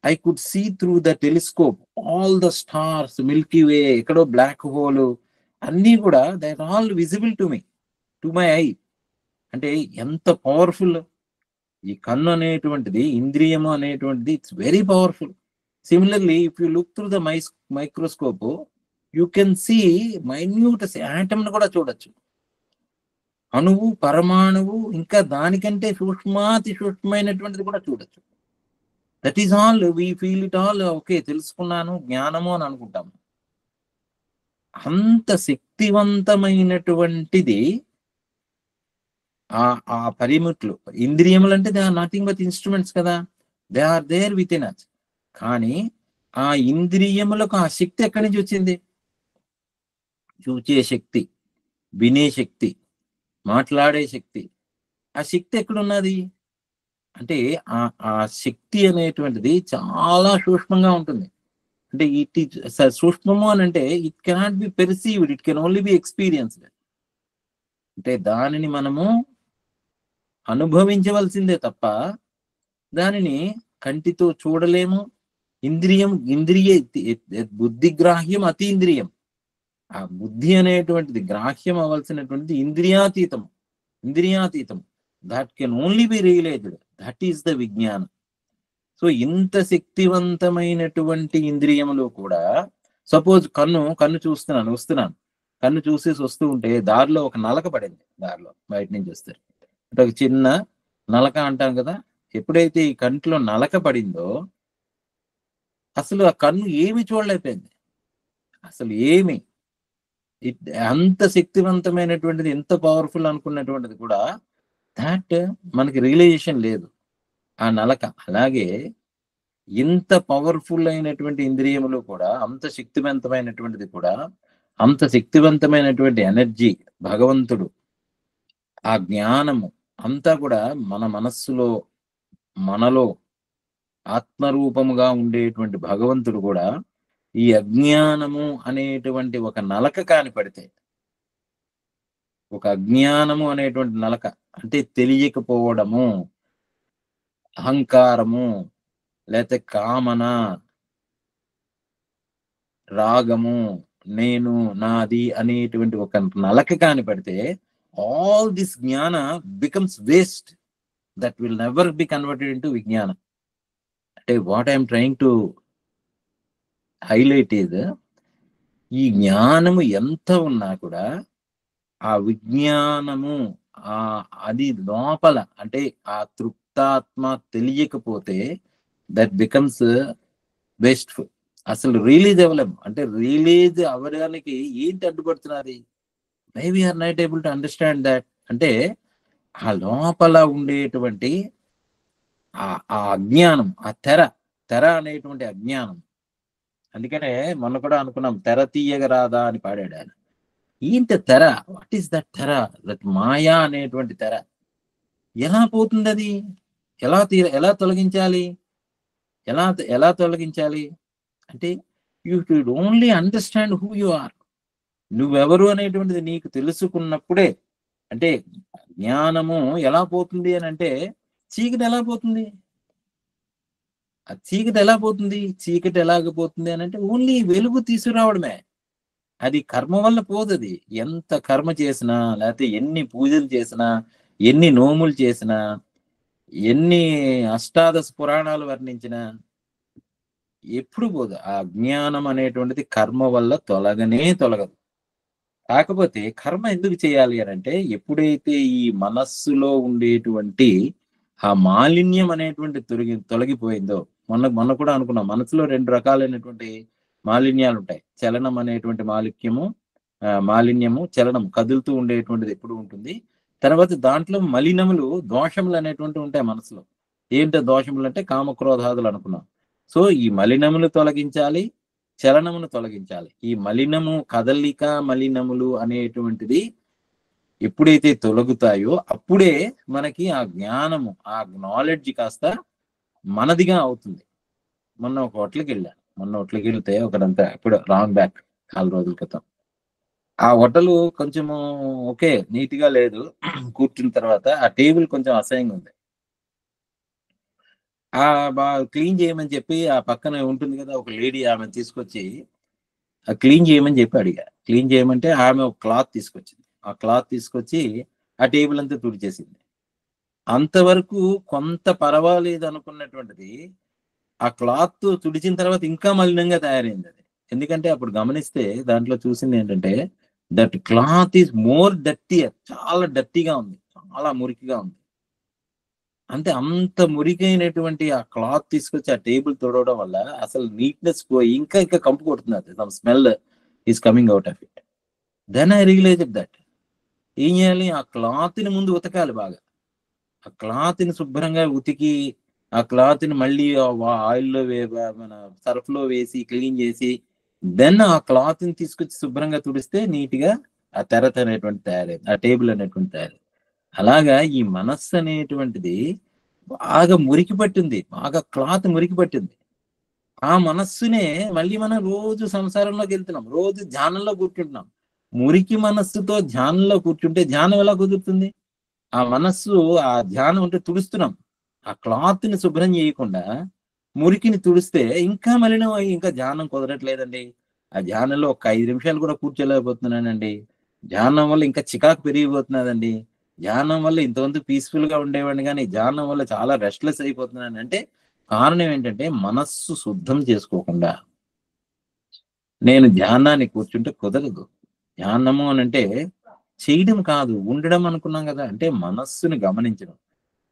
eye could see through the telescope all the stars, milky way, ఎక్కడో బ్లాక్ హోల్, అన్నీ కూడా they are all visible to me, to my eye. అంటే ఎంత పవర్ఫుల్ ఈ కన్ను అనేటువంటిది, ఇంద్రియము అనేటువంటిది. It's very powerful. Similarly if you look through the microscope you can see minute atom ను కూడా చూడొచ్చు, అణువు, పరమాణువు, ఇంకా దానికంటే సూక్ష్మాతి సూక్ష్మమైనటువంటిది కూడా చూడొచ్చు. That is all we feel it all. Okay, తెలుసుకున్నాను, జ్ఞానము అని అనుకుంటాము. అంత శక్తివంతమైనటువంటిది ఆ పరిమితులు. ఇంద్రియములు అంటే they are nothing but instruments కదా, they are there within us. కానీ ఆ ఇంద్రియములకు ఆ శక్తి ఎక్కడి నుంచి వచ్చింది? చూచే శక్తి, వినే శక్తి, మాట్లాడే శక్తి. ఆ శక్తి ఎక్కడున్నది అంటే ఆ శక్తి అనేటువంటిది చాలా సూక్ష్మంగా ఉంటుంది. అంటే ఇట్ సూక్ష్మము అని అంటే it cannot be perceived, it can only B experienced. అంటే దానిని మనము అనుభవించవలసిందే తప్ప దానిని కంటితో చూడలేము. ఇంద్రియ బుద్ధిగ్రాహ్యం అతీంద్రియం. ఆ బుద్ధి అనేటువంటిది గ్రాహ్యం అవ్వాల్సినటువంటిది ఇంద్రియాతీతం. That can only be realized. That is the విజ్ఞానం. సో ఇంత శక్తివంతమైనటువంటి ఇంద్రియములు కూడా, సపోజ్ కన్ను వస్తున్నాను, కన్ను చూసేసి వస్తూ ఉంటే దారిలో ఒక నలక పడింది, దారిలో బయట నుంచి వస్తే అంటే ఒక చిన్న నలక అంటాం కదా. ఎప్పుడైతే ఈ కంట్లో నలక పడిందో అసలు ఆ కన్ను ఏమి చూడలేకపోయింది, అసలు ఏమి. అంత శక్తివంతమైనటువంటిది, ఎంత పవర్ఫుల్ అనుకున్నటువంటిది కూడా దాట్ మనకి రియలైజేషన్ లేదు ఆ నలక. అలాగే ఇంత పవర్ఫుల్ అయినటువంటి ఇంద్రియములు కూడా, అంత శక్తివంతమైనటువంటిది కూడా, అంత శక్తివంతమైనటువంటి ఎనర్జీ భగవంతుడు, ఆ జ్ఞానము అంతా కూడా మన మనస్సులో, మనలో ఆత్మరూపముగా ఉండేటువంటి భగవంతుడు కూడా ఈ అజ్ఞానము అనేటువంటి ఒక నలక కాని పడితే, ఒక అజ్ఞానము అనేటువంటి నలక అంటే తెలియకపోవడము, అహంకారము, లేకపోతే కామన, రాగము, నేను, నాది అనేటువంటి ఒక నలక కాని పడితే ఆల్ దిస్ జ్ఞాన becomes waste, that will never be converted into విజ్ఞానం. అంటే what I'm trying to highlight ఇది, ఈ జ్ఞానము ఎంత ఉన్నా కూడా ఆ విజ్ఞానము అది లోపల అంటే ఆ తృప్తాత్మ తెలియకపోతే దట్ బికమ్స్ వేస్ట్ఫుల్. అసలు రిలీజ్ అవ్వలేము. అంటే రిలీజ్ అవ్వడానికి ఏంటి అడ్డుపడుతున్నది? Maybe are not able to understand that. అంటే ఆ లోపల ఉండేటువంటి ఆ అజ్ఞానం, ఆ తెర అనేటువంటి అజ్ఞానం. అందుకనే మొన్న కూడా అనుకున్నాం, తెర తీయగ రాదా అని పాడాడు ఆయన. ఏంటి తెర? వాట్ ఈస్ దట్ తెర? దట్ మాయా అనేటువంటి తెర ఎలా పోతుంది? అది ఎలా తొలగించాలి? ఎలా తొలగించాలి అంటే you should only understand who you are. నువ్వెవరు అనేటువంటిది నీకు తెలుసుకున్నప్పుడే. అంటే జ్ఞానము ఎలా పోతుంది అని అంటే, చీకటి ఎలా పోతుంది? ఆ చీకటి ఎలా పోతుంది? చీకటి ఎలాగపోతుంది అని అంటే ఓన్లీ వెలుగు తీసుకురావడమే. అది కర్మ వల్ల పోదు. అది ఎంత కర్మ చేసినా, లేకపోతే ఎన్ని పూజలు చేసినా, ఎన్ని నోములు చేసినా, ఎన్ని అష్టాదశ పురాణాలు వర్ణించినా ఎప్పుడు పోదు. ఆ జ్ఞానం అనేటువంటిది కర్మ వల్ల తొలగదు. కాకపోతే కర్మ ఎందుకు చేయాలి అని అంటే, ఎప్పుడైతే ఈ మనస్సులో ఉండేటువంటి ఆ మాలిన్యం అనేటువంటి తొలగిపోయిందో, మొన్న కూడా అనుకున్నాం, మనసులో 2 రకాలైనటువంటి మాలిన్యాలు ఉంటాయి. చలనం అనేటువంటి మాలిన్యము, చలనం కదులుతూ ఉండేటువంటిది ఎప్పుడు ఉంటుంది. తర్వాత దాంట్లో మలినములు, దోషములు అనేటువంటి ఉంటాయి మనసులో. ఏంటో దోషములు అంటే కామక్రోధాదులు అనుకున్నాం. సో ఈ మలినములు తొలగించాలి, చలనమును తొలగించాలి. ఈ మలినము, కదలిక మలినములు అనేటువంటిది ఎప్పుడైతే తొలగుతాయో అప్పుడే మనకి ఆ జ్ఞానము, ఆ నాలెడ్జ్ కాస్త మనదిగా అవుతుంది. మొన్న ఒక హోటల్కి వెళ్తే ఒకడంతా, ఇప్పుడు రాంగ్ బ్యాక్ 4 రోజుల క్రితం, ఆ హోటల్ కొంచెము ఓకే నీట్ గా లేదు. కూర్చున్న తర్వాత ఆ టేబుల్ కొంచెం అసహ్యంగా ఉంది. బాగా క్లీన్ చేయమని చెప్పి ఆ పక్కన ఉంటుంది కదా ఒక లేడీ, ఆమె తీసుకొచ్చి క్లీన్ చేయమని చెప్పి అడిగా. క్లీన్ చేయమంటే ఆమె ఒక క్లాత్ తీసుకొచ్చింది. ఆ క్లాత్ తీసుకొచ్చి ఆ టేబుల్ అంతా తుడిచేసింది. అంతవరకు కొంత పర్వాలేదు అనుకున్నటువంటిది ఆ క్లాత్ తుడిచిన తర్వాత ఇంకా మలినంగా తయారైంది అది. ఎందుకంటే అప్పుడు గమనిస్తే దాంట్లో చూసింది ఏంటంటే, దట్ క్లాత్ ఈజ్ మోర్ డర్టీయర్, చాలా డర్టీగా ఉంది, చాలా మురికిగా ఉంది. అంటే అంత మురికైనటువంటి ఆ క్లాత్ తీసుకొచ్చి ఆ టేబుల్ తొడవడం వల్ల అసలు నీట్నెస్ పోయి ఇంకా కంపు కొడుతున్నది. Some smell is coming out of it. Then I realize that ఏం చేయాలి, ఆ క్లాత్ ని ముందు ఉతకాలి బాగా. ఆ క్లాత్ ని శుభ్రంగా ఉతికి, ఆ క్లాత్ ని మళ్ళీ ఆయిల్లో మన సర్ఫ్ లో వేసి క్లీన్ చేసి, దెన్ ఆ క్లాత్ ని తీసుకొచ్చి శుభ్రంగా తుడిస్తే నీట్ గా ఆ తెర అనేటువంటి తయారైంది, ఆ టేబుల్ అనేటువంటి తయారైంది. అలాగా ఈ మనస్సు అనేటువంటిది బాగా మురికి పట్టింది, బాగా క్లాత్ మురికి పట్టింది. ఆ మనస్సునే మళ్ళీ మనం రోజు సంసారంలోకి వెళ్తున్నాం, రోజు ధ్యానంలో కూర్చుంటున్నాం. మురికి మనస్సుతో ధ్యానంలో కూర్చుంటే ధ్యానం ఎలా కుదురుతుంది? ఆ మనస్సు, ఆ ధ్యానం అంటే తుడుస్తున్నాం. ఆ క్లాత్ ని శుభ్రం చేయకుండా మురికిని తుడిస్తే ఇంకా మలినం అయ్యి ఇంకా ధ్యానం కుదరట్లేదండి. ఆ ధ్యానంలో ఒక 5 నిమిషాలు కూడా కూర్చోలేకపోతున్నానండి. ధ్యానం వల్ల ఇంకా చికాకు పెరిగిపోతున్నదండి. ధ్యానం వల్ల ఇంతమంది పీస్ఫుల్ గా ఉండేవాడిని, కానీ ధ్యానం వల్ల చాలా రెస్ట్లెస్ అయిపోతున్నాను అంటే కారణం ఏంటంటే మనస్సు శుద్ధం చేసుకోకుండా నేను ధ్యానాన్ని కూర్చుంటే కుదరదు. ధ్యానము అని అంటే చేయడం కాదు, ఉండడం అనుకున్నాం కదా. అంటే మనస్సుని గమనించడం.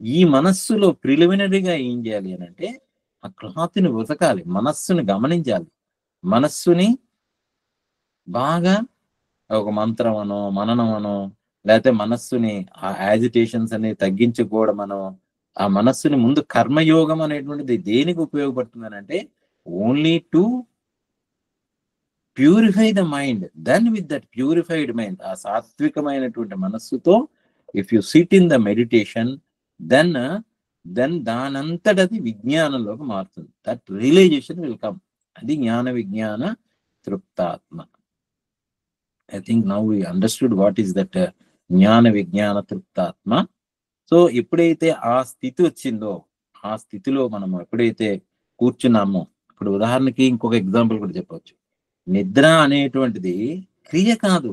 ఈ మనస్సులో ప్రిలిమినరీగా ఏం చేయాలి అని అంటే ఆ క్లాత్ని ఉతకాలి, మనస్సుని గమనించాలి, మనస్సుని బాగా ఒక మంత్రం అనో మననం అనో లేకపోతే మనస్సుని ఆ యాజిటేషన్స్ అని తగ్గించుకోవడం అనో ఆ మనస్సుని ముందు కర్మయోగం అనేటువంటిది దేనికి ఉపయోగపడుతుంది అంటే only to purify the mind. Then with that purified mind, ఆ సాత్వికమైనటువంటి మనస్సుతో if you sit in the meditation then దానంతటది విజ్ఞానంలోకి మారుతుంది. That realization will come. అది జ్ఞాన విజ్ఞాన తృప్తాత్మ. I think now we understood what is that జ్ఞాన విజ్ఞాన తృప్తాత్మ. సో ఎప్పుడైతే ఆ స్థితి వచ్చిందో, ఆ స్థితిలో మనం ఎప్పుడైతే కూర్చున్నామో, ఇప్పుడు ఉదాహరణకి ఇంకొక ఎగ్జాంపుల్ కూడా చెప్పవచ్చు. నిద్ర అనేటువంటిది క్రియ కాదు.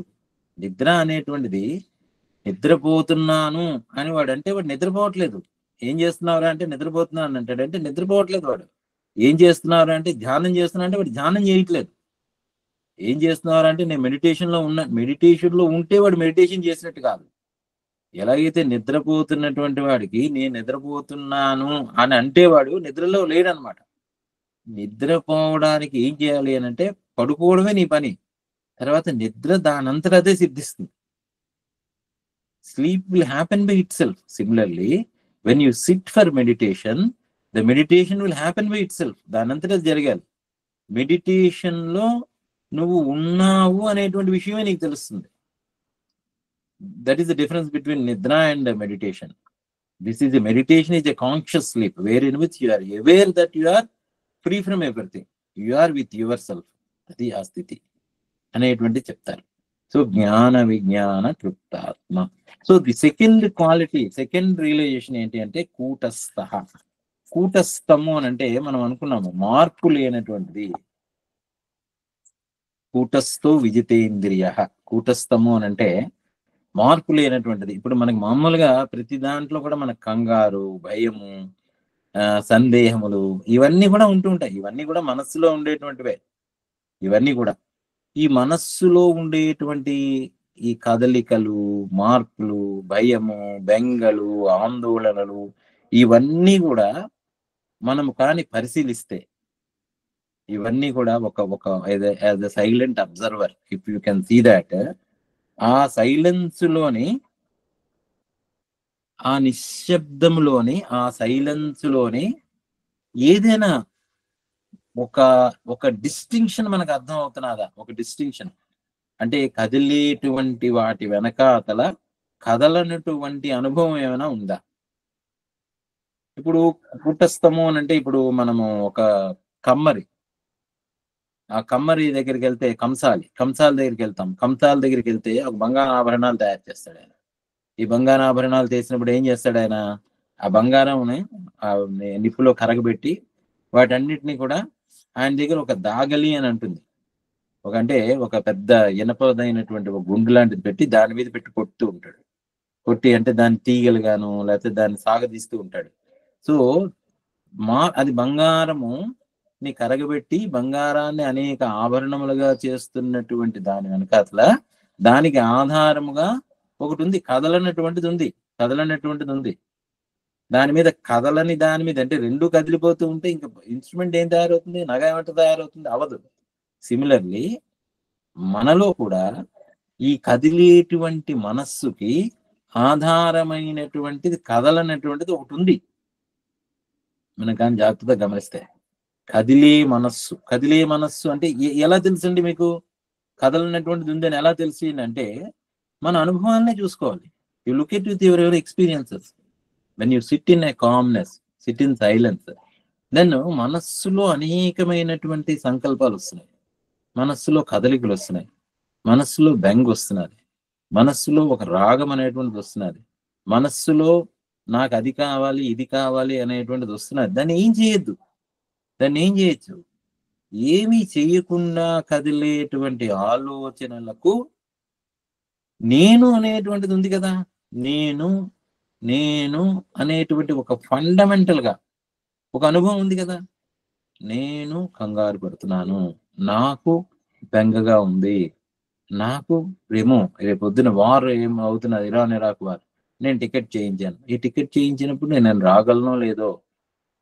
నిద్ర అనేటువంటిది నిద్రపోతున్నాను అని వాడు అంటే వాడు నిద్రపోవట్లేదు. ఏం చేస్తున్నారా అంటే నిద్రపోతున్నాను అంటాడంటే నిద్రపోవట్లేదు వాడు. ఏం చేస్తున్నారు అంటే ధ్యానం చేస్తున్నా అంటే వాడు ధ్యానం చేయట్లేదు. ఏం చేస్తున్నారు అంటే నేను మెడిటేషన్లో ఉన్నా, మెడిటేషన్లో ఉంటే వాడు మెడిటేషన్ చేసినట్టు కాదు. ఎలాగైతే నిద్రపోతున్నటువంటి వాడికి నేను నిద్రపోతున్నాను అని అంటే వాడు నిద్రలో లేడనమాట. నిద్రపోవడానికి ఏం చేయాలి అని అంటే పడుకోవడమే నీ పని. తర్వాత నిద్ర దానంతట అదే సిద్ధిస్తుంది. Sleep will happen by it self. Similarly when you SIT for meditation, the meditation will happen by it self. దానంతట అది జరగాలి. మెడిటేషన్ లో నువ్వు ఉన్నావు అనేటువంటి విషయమే నీకు తెలుస్తుంది. That is the difference between నిద్ర and meditation. This is a meditation is a conscious sleep wherein which you are aware that you are free from everything, you are with yourself. అది ఆ స్థితి అనేటువంటి చెప్తారు. So జ్ఞాన విజ్ఞాన తృప్తాత్మ. So the second quality, second realization ఏంటి అంటే కూటస్థ. కూటస్థము అని అంటే మనం అనుకున్నాము మార్పు లేనటువంటిది. కూటస్థో విజితేంద్రియ. కూటస్థము అని అంటే మార్పు లేనటువంటిది. ఇప్పుడు మనకి మామూలుగా ప్రతి దాంట్లో కూడా మనకు కంగారు, భయము, సందేహములు ఇవన్నీ కూడా ఉంటూ ఉంటాయి. ఇవన్నీ కూడా మనస్సులో ఉండేటువంటివే. ఇవన్నీ కూడా ఈ మనస్సులో ఉండేటువంటి ఈ కదలికలు, మార్పులు, భయము, బెంగలు, ఆందోళనలు ఇవన్నీ కూడా మనము కానీ పరిశీలిస్తే ఇవన్నీ కూడా ఒక as a silent observer if you can see that, ఆ సైలెన్స్ లోని, ఆ నిశ్శబ్దంలోని, ఆ సైలెన్స్ లోని ఏదైనా ఒక డిస్టింక్షన్ మనకు అర్థం అవుతున్నదా? ఒక డిస్టింక్షన్ అంటే కదిలేటువంటి వాటి వెనకాతల కదలనటువంటి అనుభవం ఏమైనా ఉందా? ఇప్పుడు కూటస్థము అని అంటే ఇప్పుడు మనము ఒక కమ్మరి, ఆ కమ్మరి దగ్గరికి వెళ్తే కంసాల దగ్గరికి వెళ్తాం. కంసాల దగ్గరికి వెళ్తే ఒక బంగారు ఆభరణాలు తయారు చేస్తాడు ఆయన. ఈ బంగారు ఆభరణాలు చేసినప్పుడు ఏం చేస్తాడు ఆయన? ఆ బంగారంని ఆ నిప్పులో కరగబెట్టి వాటన్నిటిని కూడా ఆయన దగ్గర ఒక దాగలి అని అంటుంది. అంటే ఒక పెద్ద ఇనపదైనటువంటి ఒక గుండు లాంటిది పెట్టి దాని మీద పెట్టి కొడుతూ ఉంటాడు. కొట్టి అంటే దాని తీగలు గాను లేకపోతే దాన్ని సాగదీస్తూ ఉంటాడు. సో అది బంగారము ని కరగబెట్టి బంగారాన్ని అనేక ఆభరణములుగా చేస్తున్నటువంటి దాని వెనకాతల దానికి ఆధారముగా ఒకటి ఉంది, కదలనటువంటిది ఉంది. దాని మీద కదలని దాని మీద అంటే రెండు కదిలిపోతూ ఉంటే ఇంకా ఇన్స్ట్రుమెంట్ ఏం తయారవుతుంది? నగ ఏమంటే తయారవుతుంది? అవదు. సిమిలర్లీ మనలో కూడా ఈ కదిలేటువంటి మనస్సుకి ఆధారమైనటువంటిది కదలనటువంటిది ఒకటి ఉంది. మనం కానీ జాగ్రత్తగా గమనిస్తే కదిలే మనస్సు అంటే ఎలా తెలుసండి మీకు? కదలనటువంటిది ఉందని ఎలా తెలిసి అంటే మన అనుభవాలనే చూసుకోవాలి. You look at with your experiences. When you sit in a calmness, sit in silence, then మనస్సులో అనేకమైనటువంటి సంకల్పాలు వస్తున్నాయి, మనస్సులో కదలికలు వస్తున్నాయి, మనస్సులో బెంగ వస్తున్నది, మనస్సులో ఒక రాగం అనేటువంటిది వస్తున్నది, మనస్సులో నాకు అది కావాలి ఇది కావాలి అనేటువంటిది వస్తున్నది. దాన్ని ఏం చేయొచ్చు? ఏమీ చేయకుండా కదిలేటువంటి ఆలోచనలకు నేను అనేటువంటిది ఉంది కదా. నేను అనేటువంటి ఒక ఫండమెంటల్ గా ఒక అనుభవం ఉంది కదా, నేను కంగారు పడుతున్నాను, నాకు బెంగగా ఉంది, నాకు రేపొద్దున వార్ ఏం అవుతున్నది, ఇరాక్ వార్, నేను టికెట్ చేయించాను. ఈ టికెట్ చేయించినప్పుడు నేను రాగలనో లేదో,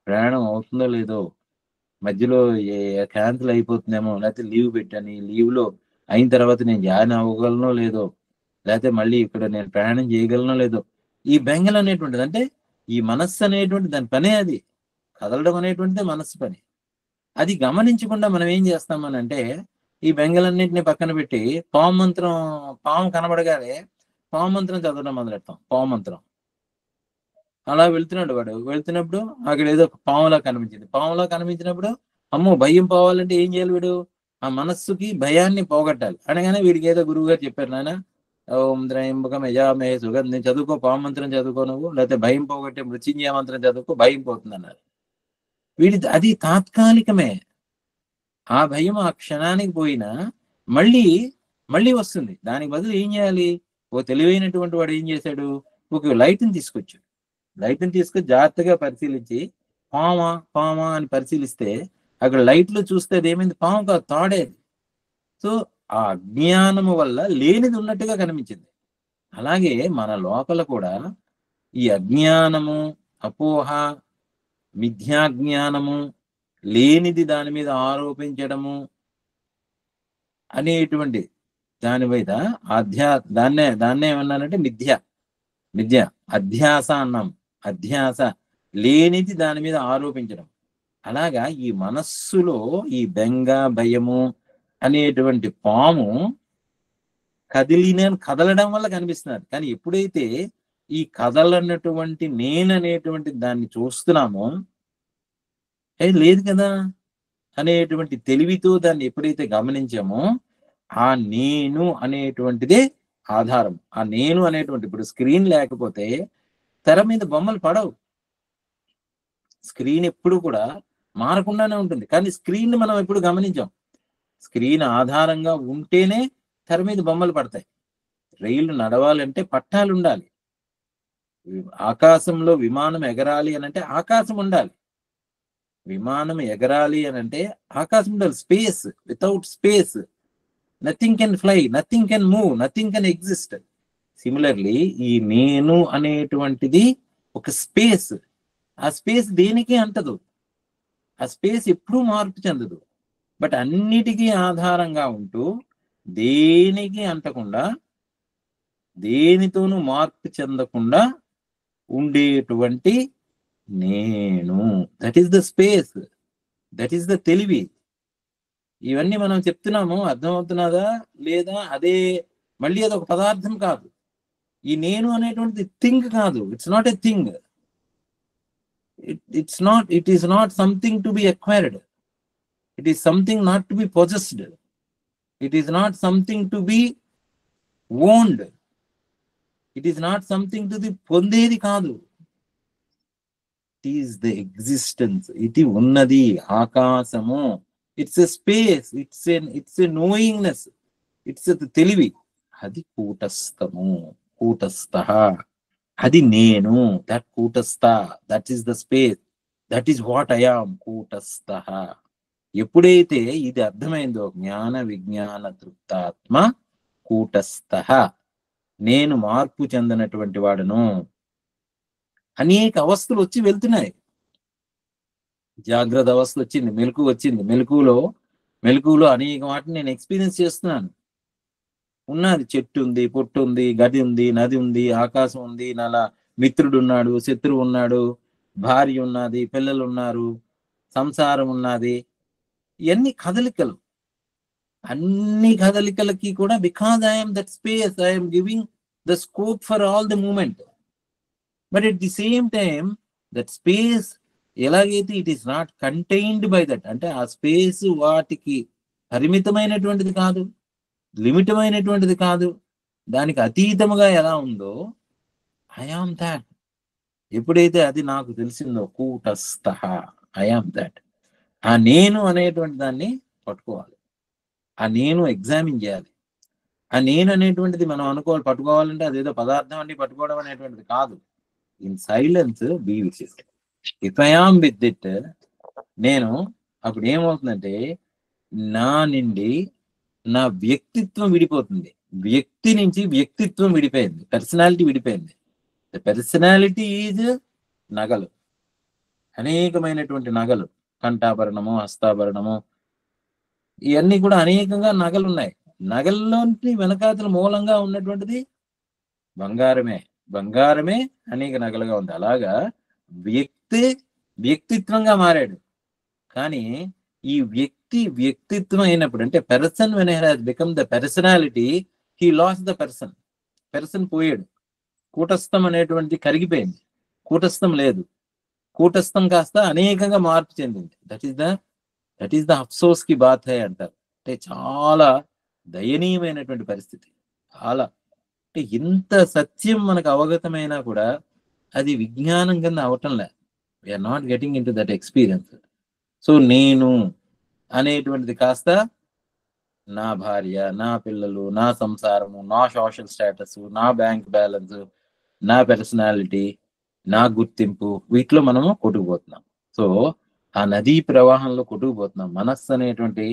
ప్రయాణం అవుతుందో లేదో, మధ్యలో క్యాన్సిల్ అయిపోతుందేమో, లేకపోతే లీవ్ పెట్టాను, ఈ లీవ్లో అయిన తర్వాత నేను జాయిన్ అవ్వగలనో లేదో, లేకపోతే మళ్ళీ ఇక్కడ నేను ప్రయాణం చేయగలనో లేదో, ఈ బెంగలు అనేటువంటిది, అంటే ఈ మనస్సు అనేటువంటి దాని పనే అది, కదలడం అనేటువంటిదే మనస్సు పని. అది గమనించకుండా మనం ఏం చేస్తామనంటే ఈ బెంగలన్నింటినీ పక్కన పెట్టి పాము కనబడగానే పాము మంత్రం చదవడం మొదలెడతాం. పాము మంత్రం అలా వెళ్తున్నప్పుడు అక్కడ ఏదో పాములా కనిపించినప్పుడు అమ్మో భయం పోవాలంటే ఏం చేయాలి, వీడు ఆ మనస్సుకి భయాన్ని పోగొట్టాలి. అనగానే వీడికి ఏదో గురువు గారు చెప్పారు, నాయన ఓం త్రయంబకం యజామహే సుగంధి చదువుకో, పాము మంత్రం చదువుకో, నువ్వు లేకపోతే భయం పోగొట్టే మృత్యుంజయ మంత్రం చదువుకో, భయం పోతుంది అన్నారు. అది తాత్కాలికమే. ఆ భయం ఆ క్షణానికి పోయినా మళ్ళీ వస్తుంది. దానికి బదులు ఏం చేయాలి, ఓ తెలివైనటువంటి వాడు ఏం చేశాడు, ఒక లైట్ని తీసుకొచ్చి జాగ్రత్తగా పరిశీలించి పామా అని పరిశీలిస్తే అక్కడ లైట్లో చూస్తే అది ఏమైంది, పాము కాదు, తాడేది. సో ఆ అజ్ఞానము వల్ల లేనిది ఉన్నట్టుగా కనిపించింది. అలాగే మన లోపల కూడా ఈ అజ్ఞానము, అపోహ, మిథ్యాజ్ఞానము, లేనిది దాని మీద ఆరోపించడము అనేటువంటి దాని మీద దాన్నే ఏమన్నానంటే మిథ్య అధ్యాస అన్నాం. అధ్యాస, లేనిది దాని మీద ఆరోపించడం. అలాగా ఈ మనస్సులో ఈ బెంగ, భయము అనేటువంటి పాము కదలడం వల్ల కనిపిస్తున్నారు. కానీ ఎప్పుడైతే ఈ కదలనటువంటి నేననేటువంటి దాన్ని చూస్తున్నామో, లేదు కదా అనేటువంటి తెలివితో దాన్ని ఎప్పుడైతే గమనించామో, ఆ నేను అనేటువంటిదే ఆధారం. ఆ నేను అనేటువంటి, ఇప్పుడు స్క్రీన్ లేకపోతే తెర మీద బొమ్మలు పడవు. స్క్రీన్ ఎప్పుడు కూడా మారకుండానే ఉంటుంది, కానీ స్క్రీన్ మనం ఎప్పుడు గమనించాం. స్క్రీన్ ఆధారంగా ఉంటేనే తెర మీద బొమ్మలు పడతాయి. రైలు నడవాలంటే పట్టాలు ఉండాలి. ఆకాశంలో విమానం ఎగరాలి అనంటే ఆకాశం ఉండాలి. విమానం ఎగరాలి అనంటే ఆకాశం ఉండాలి. Space, without space nothing can fly, nothing can move, nothing can exist. Similarly ఈ నేను అనేటువంటిది ఒక స్పేస్. ఆ స్పేస్ దేనికి అంటదు, ఆ స్పేస్ ఎప్పుడూ మార్పు చెందదు. బట్ అన్నిటికీ ఆధారంగా ఉంటూ దేనికి అంటకుండా, దేనితోనూ మార్పు చెందకుండా ఉండేటువంటి నేను, that is the space, that is the తెలివి. ఇవన్నీ మనం చెప్తున్నాము, అర్థమవుతున్నదా లేదా? మళ్ళీ అది ఒక పదార్థం కాదు. ఈ నేను అనేటువంటిది థింగ్ కాదు. It's not a thing. It is not something to be acquired. It is something not to be possessed. It is not something to be owned. It is not something to be పొందేది కాదు. It is the existence. ఇది ఉన్నది, ఆకాశము. It's a space, it's a knowingness, it's a తెలివి. అది కూటస్థము, కూటస్థ. అది నేను, దట్ కూటస్థ, that is the space, that is what I am, కూటస్థ. ఎప్పుడైతే ఇది అర్థమైందో, జ్ఞాన విజ్ఞాన తృప్తాత్మ కూటస్థ, నేను మార్పు చెందినటువంటి వాడును. అనేక అవస్థలు వచ్చి వెళ్తున్నాయి. జాగ్రత్త అవస్థ వచ్చింది, మెలకువ వచ్చింది. మెలకువలో అనేక వాటిని నేను ఎక్స్పీరియన్స్ చేస్తున్నాను. ఉన్నది, చెట్టు ఉంది, పొట్టు ఉంది, గది ఉంది, నది ఉంది, ఆకాశం ఉంది, నల మిత్రుడు ఉన్నాడు, శత్రువు ఉన్నాడు, భార్య ఉన్నది, పిల్లలు ఉన్నారు, సంసారం ఉన్నది. ఇవన్నీ కదలికలు. అన్ని కదలికలకి కూడా because I'm that space, I'm giving the scope for all the movement. But at the same time that space ఎలాగైతే it is not contained by that, అంటే ఆ స్పేస్ వాటికి పరిమితమైనటువంటిది కాదు, లిమిటమైనటువంటిది కాదు, దానికి అతీతముగా ఎలా ఉందో ఐ ఆమ్ దాట్. ఎప్పుడైతే అది నాకు తెలిసిందో, కూటస్థ, ఐ ఆమ్ దాట్. ఆ నేను అనేటువంటి దాన్ని పట్టుకోవాలి. ఆ నేను ఎగ్జామిన్ చేయాలి. ఆ నేను అనేటువంటిది మనం పట్టుకోవాలంటే అదేదో పదార్థం అన్ని పట్టుకోవడం అనేటువంటిది కాదు. In silence be with it. If I am with it, నేను అప్పుడు ఏమవుతుందంటే నా నుండి నా వ్యక్తిత్వం విడిపోతుంది. వ్యక్తి నుంచి వ్యక్తిత్వం విడిపోయింది, పర్సనాలిటీ విడిపోయింది. పర్సనాలిటీ ఈజ్ నగలు, అనేకమైనటువంటి నగలు, కంఠాభరణము, హస్తాభరణము, ఇవన్నీ కూడా అనేకంగా నగలు ఉన్నాయి. నగల్లోని వెనకాతల మూలంగా ఉన్నటువంటిది బంగారమే. బంగారమే అనేక నగలుగా ఉంది. అలాగా వ్యక్తిత్వంగా మారాడు. కానీ ఈ వ్యక్తిత్వం అయినప్పుడు, అంటే person when has become the personality, he loss the person పోయాడు. కూటస్థం అనేటువంటిది కరిగిపోయింది, కూటస్థం లేదు. కూటస్థం కాస్త అనేకంగా మార్పు చెందింది. దట్ ఈస్ ద అఫ్సోస్ కి బాత్ హై అంటారు. అంటే చాలా దయనీయమైనటువంటి పరిస్థితి. చాలా అంటే ఇంత సత్యం మనకు అవగతమైనా కూడా అది విజ్ఞానం కింద అవటం లేదు. We are not getting into that experience. So నేను అనేటువంటిది కాస్త నా భార్య, నా పిల్లలు, నా సంసారము, నా సోషల్ స్టేటస్, నా బ్యాంక్ బ్యాలెన్స్, నా పర్సనాలిటీ, నా గుర్తింపు, వీటిలో మనము కొట్టుకుపోతున్నాం. సో ఆ నదీ ప్రవాహంలో కొట్టుకుపోతున్నాం, మనస్సు అనేటువంటి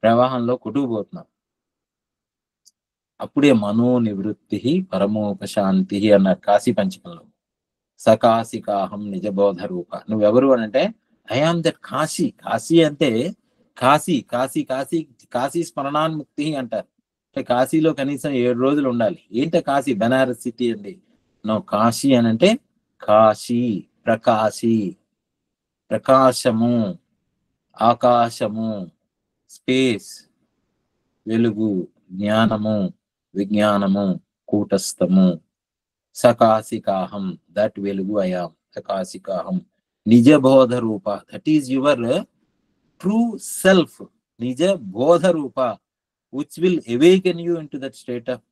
ప్రవాహంలో కొట్టుకుపోతున్నాం. అప్పుడే మనో నివృత్తి పరమోపశాంతి అన్నారు కాశీ పంచకంలో. సకాశికాహం నిజబోధ రూప. నువ్వెవరు అని అంటే I am that Kashi. Kashi అంటే కాశీ స్మరణాన్ముక్తి అంటారు. అంటే కాశీలో కనీసం 7 రోజులు ఉండాలి. ఏంటో కాశీ, బనారస్ సిటీ అండి. కాశీ అని అంటే కాశీ, ప్రకాశము, ఆకాశము, స్పేస్, వెలుగు, జ్ఞానము, విజ్ఞానము, కూటస్థము. సకాశికాహం, దట్ వెలుగు అయాం. సకాశికాహం నిజ బోధ రూప, that is your true self. నిజ బోధ రూప, which will awaken you into that state of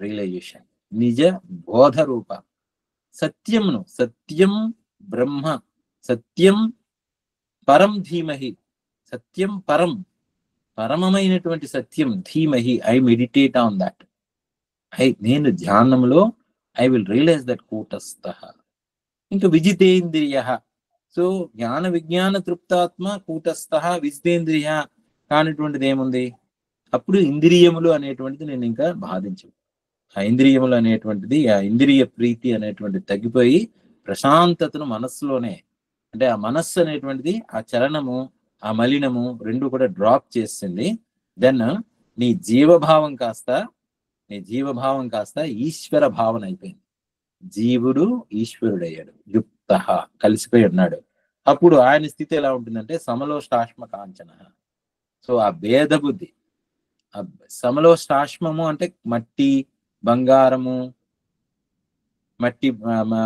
realization. నిజ బోధ రూప. సత్యమును, సత్యం బ్రహ్మ, సత్యం పరం ధీమహి, సత్యం పరమమైనటువంటి సత్యం, ధీమహి. I meditate on that. నేను ధ్యానంలో ఐ విల్ రియలైజ్ దట్ కూటస్థ. ఇంకా విజితేంద్రియ. సో జ్ఞాన విజ్ఞాన తృప్తాత్మ కూటస్థ, విజితేంద్రియ కానిటువంటిది ఏముంది? అప్పుడు ఇంద్రియములు అనేటువంటిది నేను ఇంకా బాధించు. ఆ ఇంద్రియములు అనేటువంటిది, ఆ ఇంద్రియ ప్రీతి అనేటువంటిది తగ్గిపోయి ప్రశాంతతను మనస్సులోనే, అంటే ఆ మనస్సు అనేటువంటిది ఆ చలనము, ఆ మలినము రెండు కూడా డ్రాప్ చేసింది. దెన్ నీ జీవభావం కాస్త ఈశ్వర భావన అయిపోయింది. జీవుడు ఈశ్వరుడయ్యాడు, యుక్త, కలిసిపోయి ఉన్నాడు. అప్పుడు ఆయన స్థితి ఎలా ఉంటుందంటే సమలోష్టాశ్మ కాంచన. సో ఆ భేద బుద్ధి, ఆ సమలోష్టాశ్మము అంటే మట్టి, బంగారము,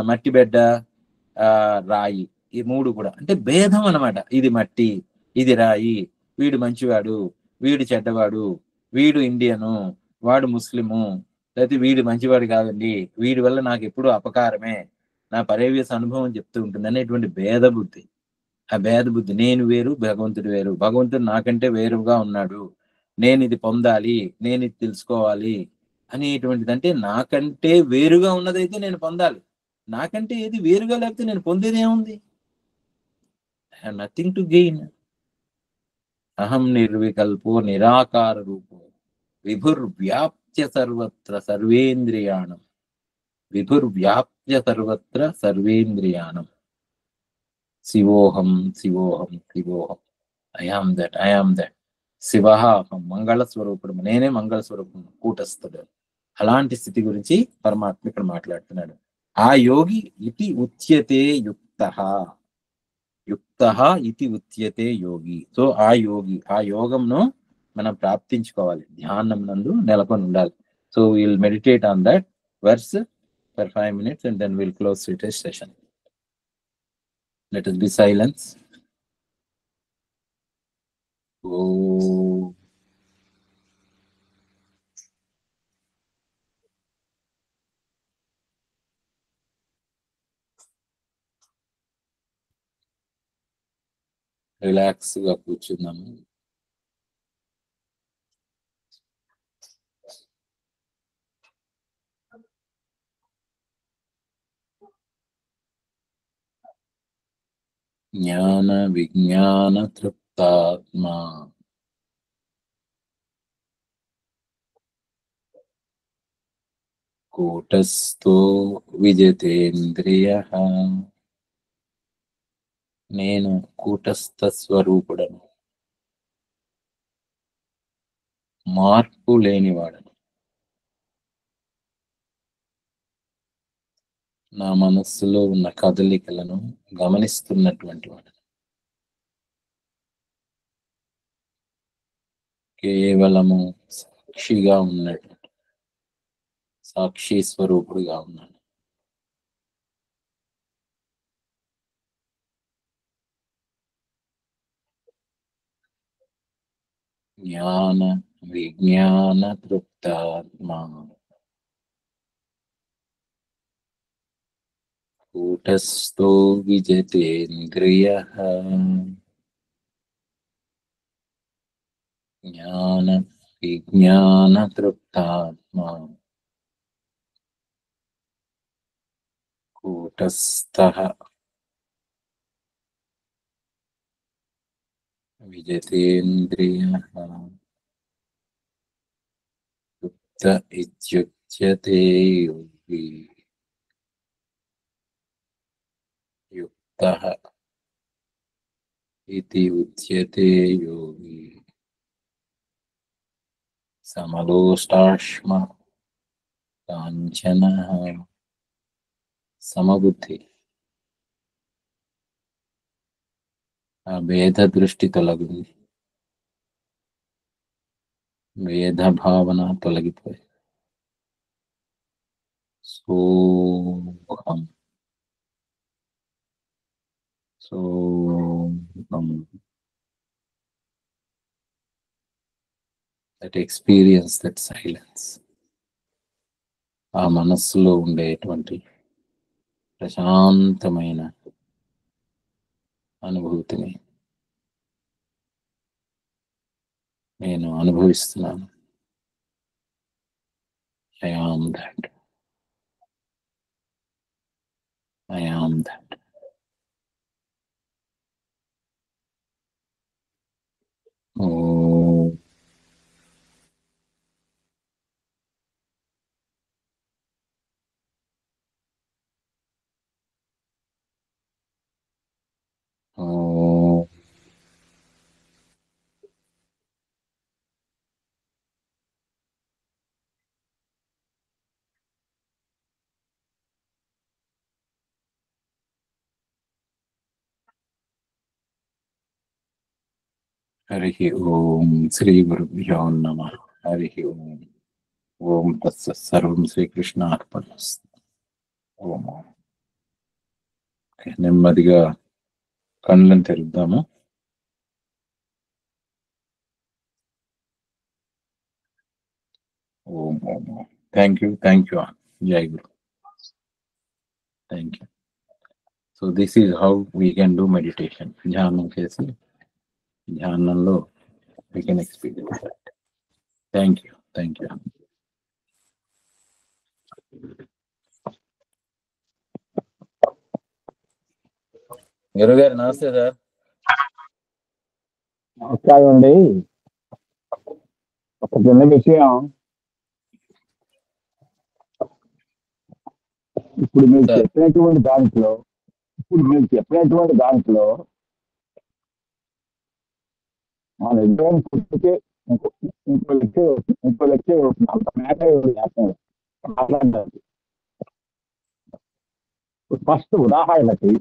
మట్టి బిడ్డ, రాయి, ఈ మూడు కూడా అంటే భేదం అన్నమాట. ఇది మట్టి, ఇది రాయి, వీడు మంచివాడు, వీడు చెడ్డవాడు, వీడు ఇండియను, వాడు ముస్లిము, లేకపోతే వీడు మంచివాడు కాదండి, వీడి వల్ల నాకు ఎప్పుడు అపకారమే, నా పర్యవేశ అనుభవం చెప్తూ ఉంటుంది అనేటువంటి భేద బుద్ధి. ఆ భేద బుద్ధి, నేను వేరు, భగవంతుడు వేరు, భగవంతుడు నాకంటే వేరుగా ఉన్నాడు, నేను ఇది పొందాలి, నేను ఇది తెలుసుకోవాలి అనేటువంటిది. అంటే నాకంటే వేరుగా ఉన్నదైతే నేను పొందాలి, నాకంటే ఏది వేరుగా లేకపోతే నేను పొందేది ఏముంది? I have nothing to gain. అహం నిర్వికల్పో నిరాకార రూపో విభుర్వ్యాప్య సర్వత్ర సర్వేంద్రియాణం. విభుర్వ్యాప్య సర్వత్ర సర్వేంద్రియాణం. శివోహం శివోహం శివోహం. I am that. శివ అహం, మంగళ స్వరూపుడు, నేనే మంగళ స్వరూపుడు, కూటస్థుడు. అలాంటి స్థితి గురించి పరమాత్మ ఇక్కడ మాట్లాడుతున్నాడు. ఆ యోగి ఇతి ఉచ్యతే యుక్తః. ఇతి ఉచ్యతే యోగి. సో ఆ యోగి, ఆ యోగంను మనం ప్రాప్తించుకోవాలి, ధ్యానం నందు నెలకొని ఉండాలి. So will meditate on that verse for 5 minutes and then we'll close today's session. Let us be silence. Oh. Relax గా కూర్చున్నాము. జ్ఞాన విజ్ఞాన తృప్తాత్మ కూటస్థో విజితేంద్రియః. నేను కూటస్థ స్వరూపుడను, మార్పు లేనివాడను. నా మనస్సులో ఉన్న కదలికలను గమనిస్తున్నటువంటి వాడు, కేవలము సాక్షిగా ఉన్నటువంటి సాక్షి స్వరూపుడుగా ఉన్నాను. జ్ఞాన విజ్ఞాన తృప్తాత్మ కూటస్థో విజితేంద్రియః. జ్ఞాన విజ్ఞాన తృప్తాత్మ కూటస్థః విజితేంద్రియః. తృప్త ఇత్యుచ్యతే యోగి. యుక్తః ఇతి ఉచ్యతే యోగి. సమలోష్టాశ్మ కాంచనః. సమబుద్ధి, ఆ భేద దృష్టి తొలగింది, భేద భావన తొలగిపోయి సోహం సోహం. దట్ ఎక్స్పీరియన్స్, దట్ సైలెన్స్, ఆ మనస్సులో ఉండేటువంటి ప్రశాంతమైన అనుభూతిని నేను అనుభవిస్తున్నాను. I am that. I am that. ఓం. ఓం. హరి ఓం. శ్రీ గురుభ్యో నమః. హరి ఓం. ఓం తత్సత్. సర్వం శ్రీకృష్ణార్పణమస్తు. ఓం. నెమ్మదిగా కళ్ళను తెరుద్దాము. ఓం ఓం. థ్యాంక్ యూ జై గురు. Thank you. So this is how we can do meditation. ధ్యానం చేసి ధ్యానంలో we can experience that. Thank you. గురుగారు నమస్తే సార్. నమస్కారం అండి. ఒక చిన్న విషయం, ఇప్పుడు మీరు చెప్పినటువంటి దాంట్లో మన ఇద్దరం కూర్చుంటే ఇంకో లెక్చర్ అంత మ్యాటర్ మాట్లాడడానికి. ఫస్ట్ ఉదాహరణకి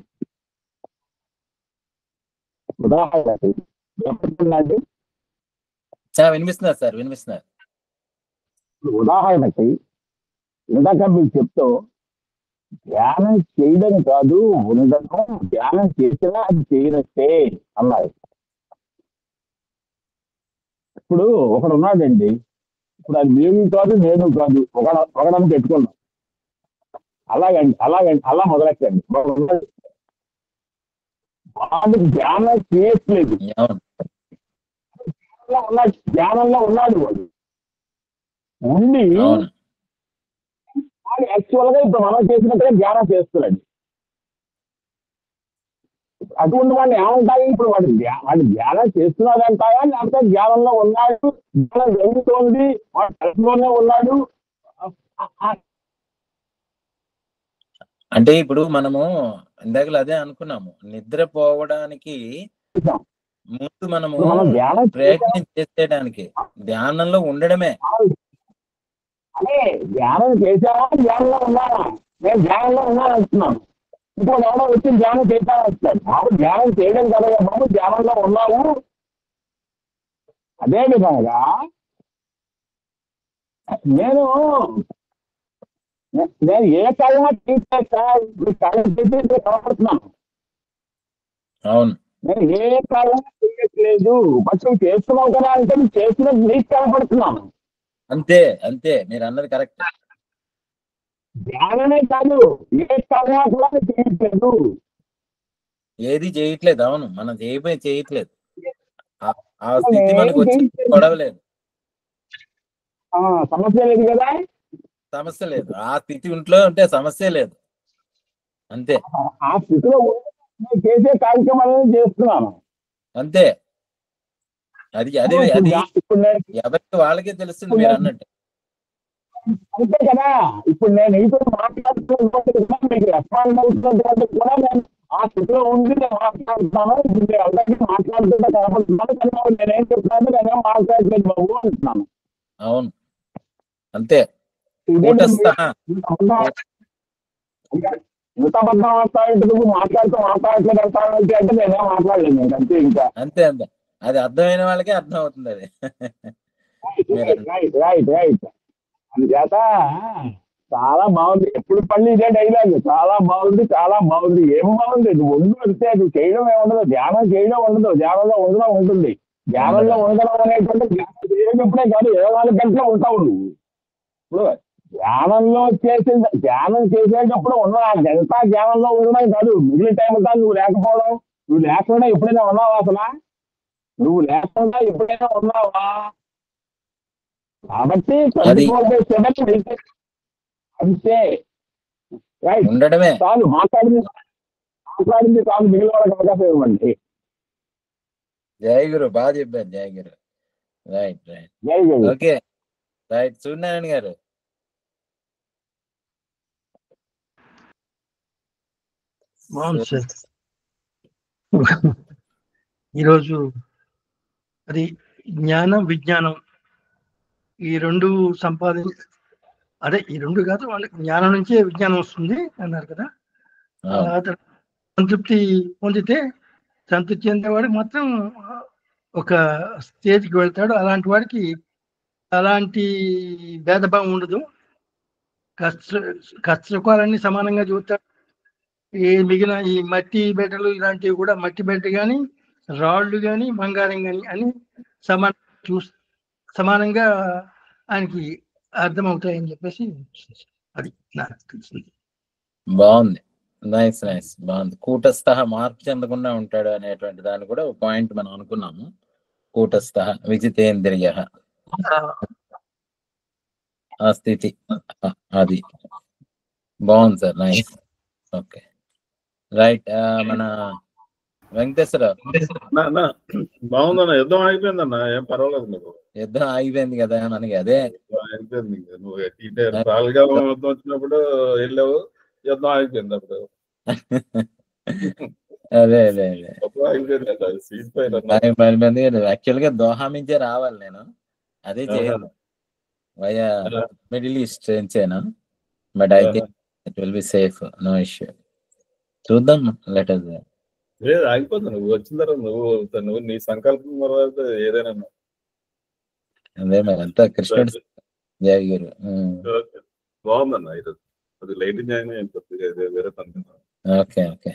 ఏమంటుందండి, వినిపిస్తున్నారు సార్, వినిపిస్తున్నారు. ఉదాహరణకి ఇందాక మీరు చెప్తూ ధ్యానం చేయడం కాదు ఉండడం, ధ్యానం చేసినా అది చేయనట్టే అన్నారు. ఇప్పుడు ఒకడు ఉన్నాడండి, ఇప్పుడు అది మేము కాదు నేను కాదు, ఒకడని పెట్టుకున్నాం. అలా మొదలెట్టండి. వాడు ధ్యానం చేయట్లేదు, ధ్యానంలో ఉన్నాడు. వాడు ఉండి యాక్చువల్ గా ఇప్పుడు మనం చేసినట్టుగా ధ్యానం చేస్తున్నాడు. అటువంటి వాడిని ఏమంటాయి? ఇప్పుడు వాడు ధ్యానం చేస్తున్నాడు అంటాయా, లేకపోతే ధ్యానంలో ఉన్నాడు, ధ్యానం జరుగుతోంది, వాడు కలుపులోనే ఉన్నాడు? అంటే ఇప్పుడు మనము ఇందాకలు అదే అనుకున్నాము, నిద్రపోవడానికి ముందు మనము మనం ధ్యానం ప్రయత్నం చేసేయడానికి ధ్యానంలో ఉండడమే. అదే ధ్యానం చేశావా, ధ్యానంలో ఉన్నావా? నేను ధ్యానంలో ఉన్నాను అంటున్నాను. ఇప్పుడు ఎవడో వచ్చి ధ్యానం చేశాను వస్తాడు. బాబు ధ్యానం చేయడం కదా బాబు, ధ్యానంలో ఉన్నావు. అదే విధంగా నేను ఏ కళ తీసేస్తా, కళ తీసేసి కనపడుతున్నాను. అవును, నేను ఏ కళ తీయట్లేదు, బట్ నువ్వు చేస్తున్నావు కదా అంటే నువ్వు చేసినట్టు నీకు కనపడుతున్నాను. అంతే అంతే, మీరు అన్నది కరెక్ట్. ధ్యానమే కాదు, ఏ కళ కూడా చేయట్లేదు. ఏది చేయట్లేదు. అవును, మనం చేయట్లేదు. ఆ స్థితి మనకు వచ్చి గొడవలేదు, సమస్య లేదు కదా, సమస్య లేదు. ఆ స్థితి ఇంట్లో ఉంటే సమస్య లేదు. అంతే, ఆ స్థితిలో నేను చేసే కార్యక్రమాలను చేస్తున్నాను. అంతే. అది అది అది ఇప్పుడు నేను ఎవరికి వాళ్ళకే తెలుస్తుంది మీరు అన్నట్టు. అంతే కదా. ఇప్పుడు నేను నీతో మాట్లాడుతున్నటువంటి మీకు రెస్పాండ్ అవుతున్నటువంటి కూడా నేను ఆ స్థితిలో ఉండి నేను మాట్లాడుతున్నాను. ఇప్పుడు మీరు అందరికీ మాట్లాడుతుంటే కనపడుతున్నాను, కానీ బాబు నేనేం చెప్తున్నాను, నేనేం మాట్లాడలేదు బాబు అంటున్నాను. అవును, అంతే. ఇంత అబద్ధం మాట్లాడుతూ నువ్వు మాట్లాడట్లేదు అంటానంటే అంటే నేనేం మాట్లాడలేదు నేను, అంతే. ఇంకా అంతే అంతే, అది అర్థమైన వాళ్ళకే అర్థం అవుతుంది అది. Right right right. అందుచేత చాలా బాగుంది. ఎప్పుడు పళ్ళు ఇదే డైలాగ్, చాలా బాగుంది, చాలా బాగుంది. ఏం బాగుంది? నువ్వు ఒళ్ళు వస్తే నువ్వు చేయడం ఏముండదు, ధ్యానం చేయడం ఉండదు, ధ్యానంలో ఉండడం ఉంటుంది. ధ్యానంలో ఉండడం అనేటువంటి ధ్యానం చేసేటప్పుడే కాదు, 24 గంటలు ఉంటావు నువ్వు. ఇప్పుడు ధ్యానం చేసేటప్పుడు ఉన్న గంట ధ్యానంలో ఉండడం కాదు, మిగిలిన టైం అంతా నువ్వు లేకపోవడం. నువ్వు లేకుండా ఎప్పుడైనా ఉన్నావా అసలు? నువ్వు లేకుండా ఎప్పుడైనా ఉన్నావా? కాబట్టి అంతే, రైట్. ఉండడమే చాలు, మాట్లాడింది చాలు, మిగిలిన వాళ్ళకి అవకాశం ఇవ్వండి. జై గురు, బాగా చెప్పారు జై గురు. రైట్ రైట్, జై జై. Okay right. సూర్యనారాయణ గారు, బాగుంది సార్. ఈరోజు అది జ్ఞానం విజ్ఞానం ఈ రెండు అదే ఈ రెండు కాదు, వాళ్ళకి జ్ఞానం నుంచే విజ్ఞానం వస్తుంది అన్నారు కదా. సంతృప్తి పొందితే సంతృప్తి చెందేవాడికి మాత్రం ఒక స్టేజ్కి వెళ్తాడు. అలాంటి వాడికి అలాంటి భేదభావం ఉండదు. కష్టసుఖాలన్నీ సమానంగా చూస్తాడు. ఈ మిగిలిన ఈ మట్టి బెడ్డలు ఇలాంటివి కూడా, మట్టి బెడ్డ కానీ రాళ్ళు కానీ బంగారం కానీ అని సమానంగా ఆయనకి అర్థమవుతాయని చెప్పేసి అది నాకు తెలిసింది. బాగుంది, నైస్ నైస్, బాగుంది. కూటస్థ మార్పు చెందకుండా ఉంటాడు అనేటువంటి దాన్ని కూడా ఒక పాయింట్ మనం అనుకున్నాము. కూటస్థ విజితేంద్రియ ఆ స్థితి, అది బాగుంది సార్, నైస్. Okay right. మన వెంకటేశ్వరరావు, బాగుందన్న. యుద్ధం ఆగిపోయిందన్న, ఏం పర్వాలేదు. నువ్వు యుద్ధం ఆగిపోయింది కదా మనకి, అదే ఆగిపోయింది. నువ్వు రాలుగాలం యుద్ధం వచ్చినప్పుడు వెళ్ళావు, యుద్ధం ఆగిపోయింది అప్పుడు. అదే అదే అదే, ఆగిపోయింది. యాక్చువల్ గా దోహా నుంచే రావాలి నేను, అదే చేయను వయా మిడిల్ ఈస్ట్ నుంచేనా. But I think it will be safe, no issue. చూద్దాం, లెట్ us. లేదు, ఆగిపోతుంది. నువ్వు వచ్చిన తర్వాత నువ్వు నీ సంకల్పం తర్వాత ఏదైనా అదే మరి అంతా కృష్ణుడు జయ గురు. బాగుందన్న. ఈరోజు అది లైట్ జాయిన్ వేరే పని. ఓకే ఓకే,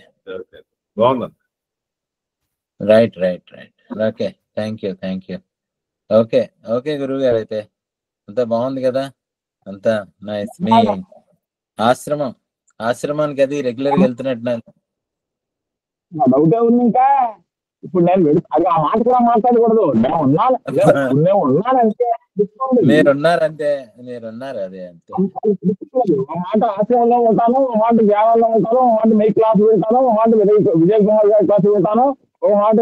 బాగుందన్న. Right right right, okay, thank you. Okay okay గురువు గారు, అయితే అంతా బాగుంది కదా, అంతా నైస్. మీ ఆశ్రమానికి అది రెగ్యులర్ గా వెళ్తున్నట్టు డౌటే ఉంది. ఇంకా ఇప్పుడు నేను అది ఆ మాట కూడా మాట్లాడకూడదు. నేను ఉన్నానంటే మీరున్నారంటే మీరున్నారు అదే అంతే. ఒక మాట ఆశ్రమంలో ఉంటాను, ఒక మాట ధ్యానంలో ఉంటాను, ఒక మాట మీ క్లాస్ వింటాను, ఒక మాట విజయ్ కుమార్ గారి క్లాస్ వింటాను, ఒక మాట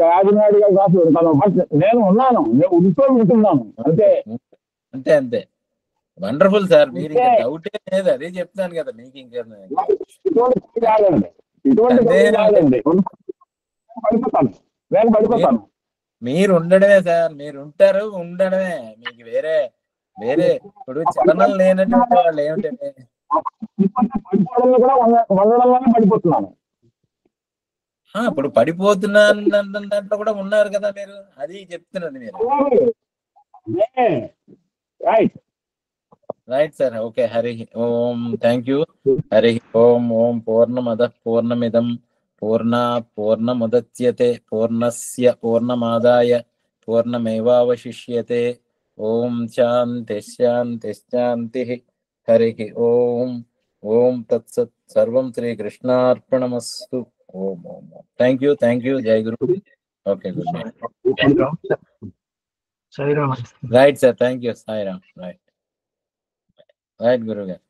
రాజనాయుడు గారి క్లాస్ వింటాను. బట్ నేను ఉన్నాను, నేను ఉంటూ వింటున్నాను అంతే. అంతే అంతే. Wonderful sir. మీరు ఇంకా డౌటే లేదు, అదే చెప్తాను కదా మీకు. ఇంకా ఇటువంటి కాదండి, ఇటువంటి కాదండి. పడిపోతాను, నేను పడిపోతాను. మీరు ఉండడమే సార్, మీరు ఉంటారు, ఉండడమే. మీకు వేరే వేరే ఇప్పుడు చలనం లేనటువంటి వాళ్ళు ఏమిటంటే పడిపోవడంలో కూడా వండడంలోనే పడిపోతున్నాను. ఇప్పుడు పడిపోతున్నాను దాంట్లో కూడా ఉన్నారు కదా మీరు, అది చెప్తున్నది మీరు. Right right sir. ఓకే. హరి ఓం. Thank you. హరి ఓం. ఓం పూర్ణమద పూర్ణమిదం పూర్ణాత్ పూర్ణముదచ్యతే పూర్ణస్య పూర్ణమాదాయ పూర్ణమేవావశిష్యతే. ఓం శాంతి శాంతి శాంతి. హరి ఓం. ఓం తత్సత్. సర్వం శ్రీకృష్ణార్పణమస్తు. ఓం ఓం ఓం. Thank you. Thank you. జై గురు. Okay, good night. Sairam. Right sir. Thank you. Sairam. Right right గురువు గారు.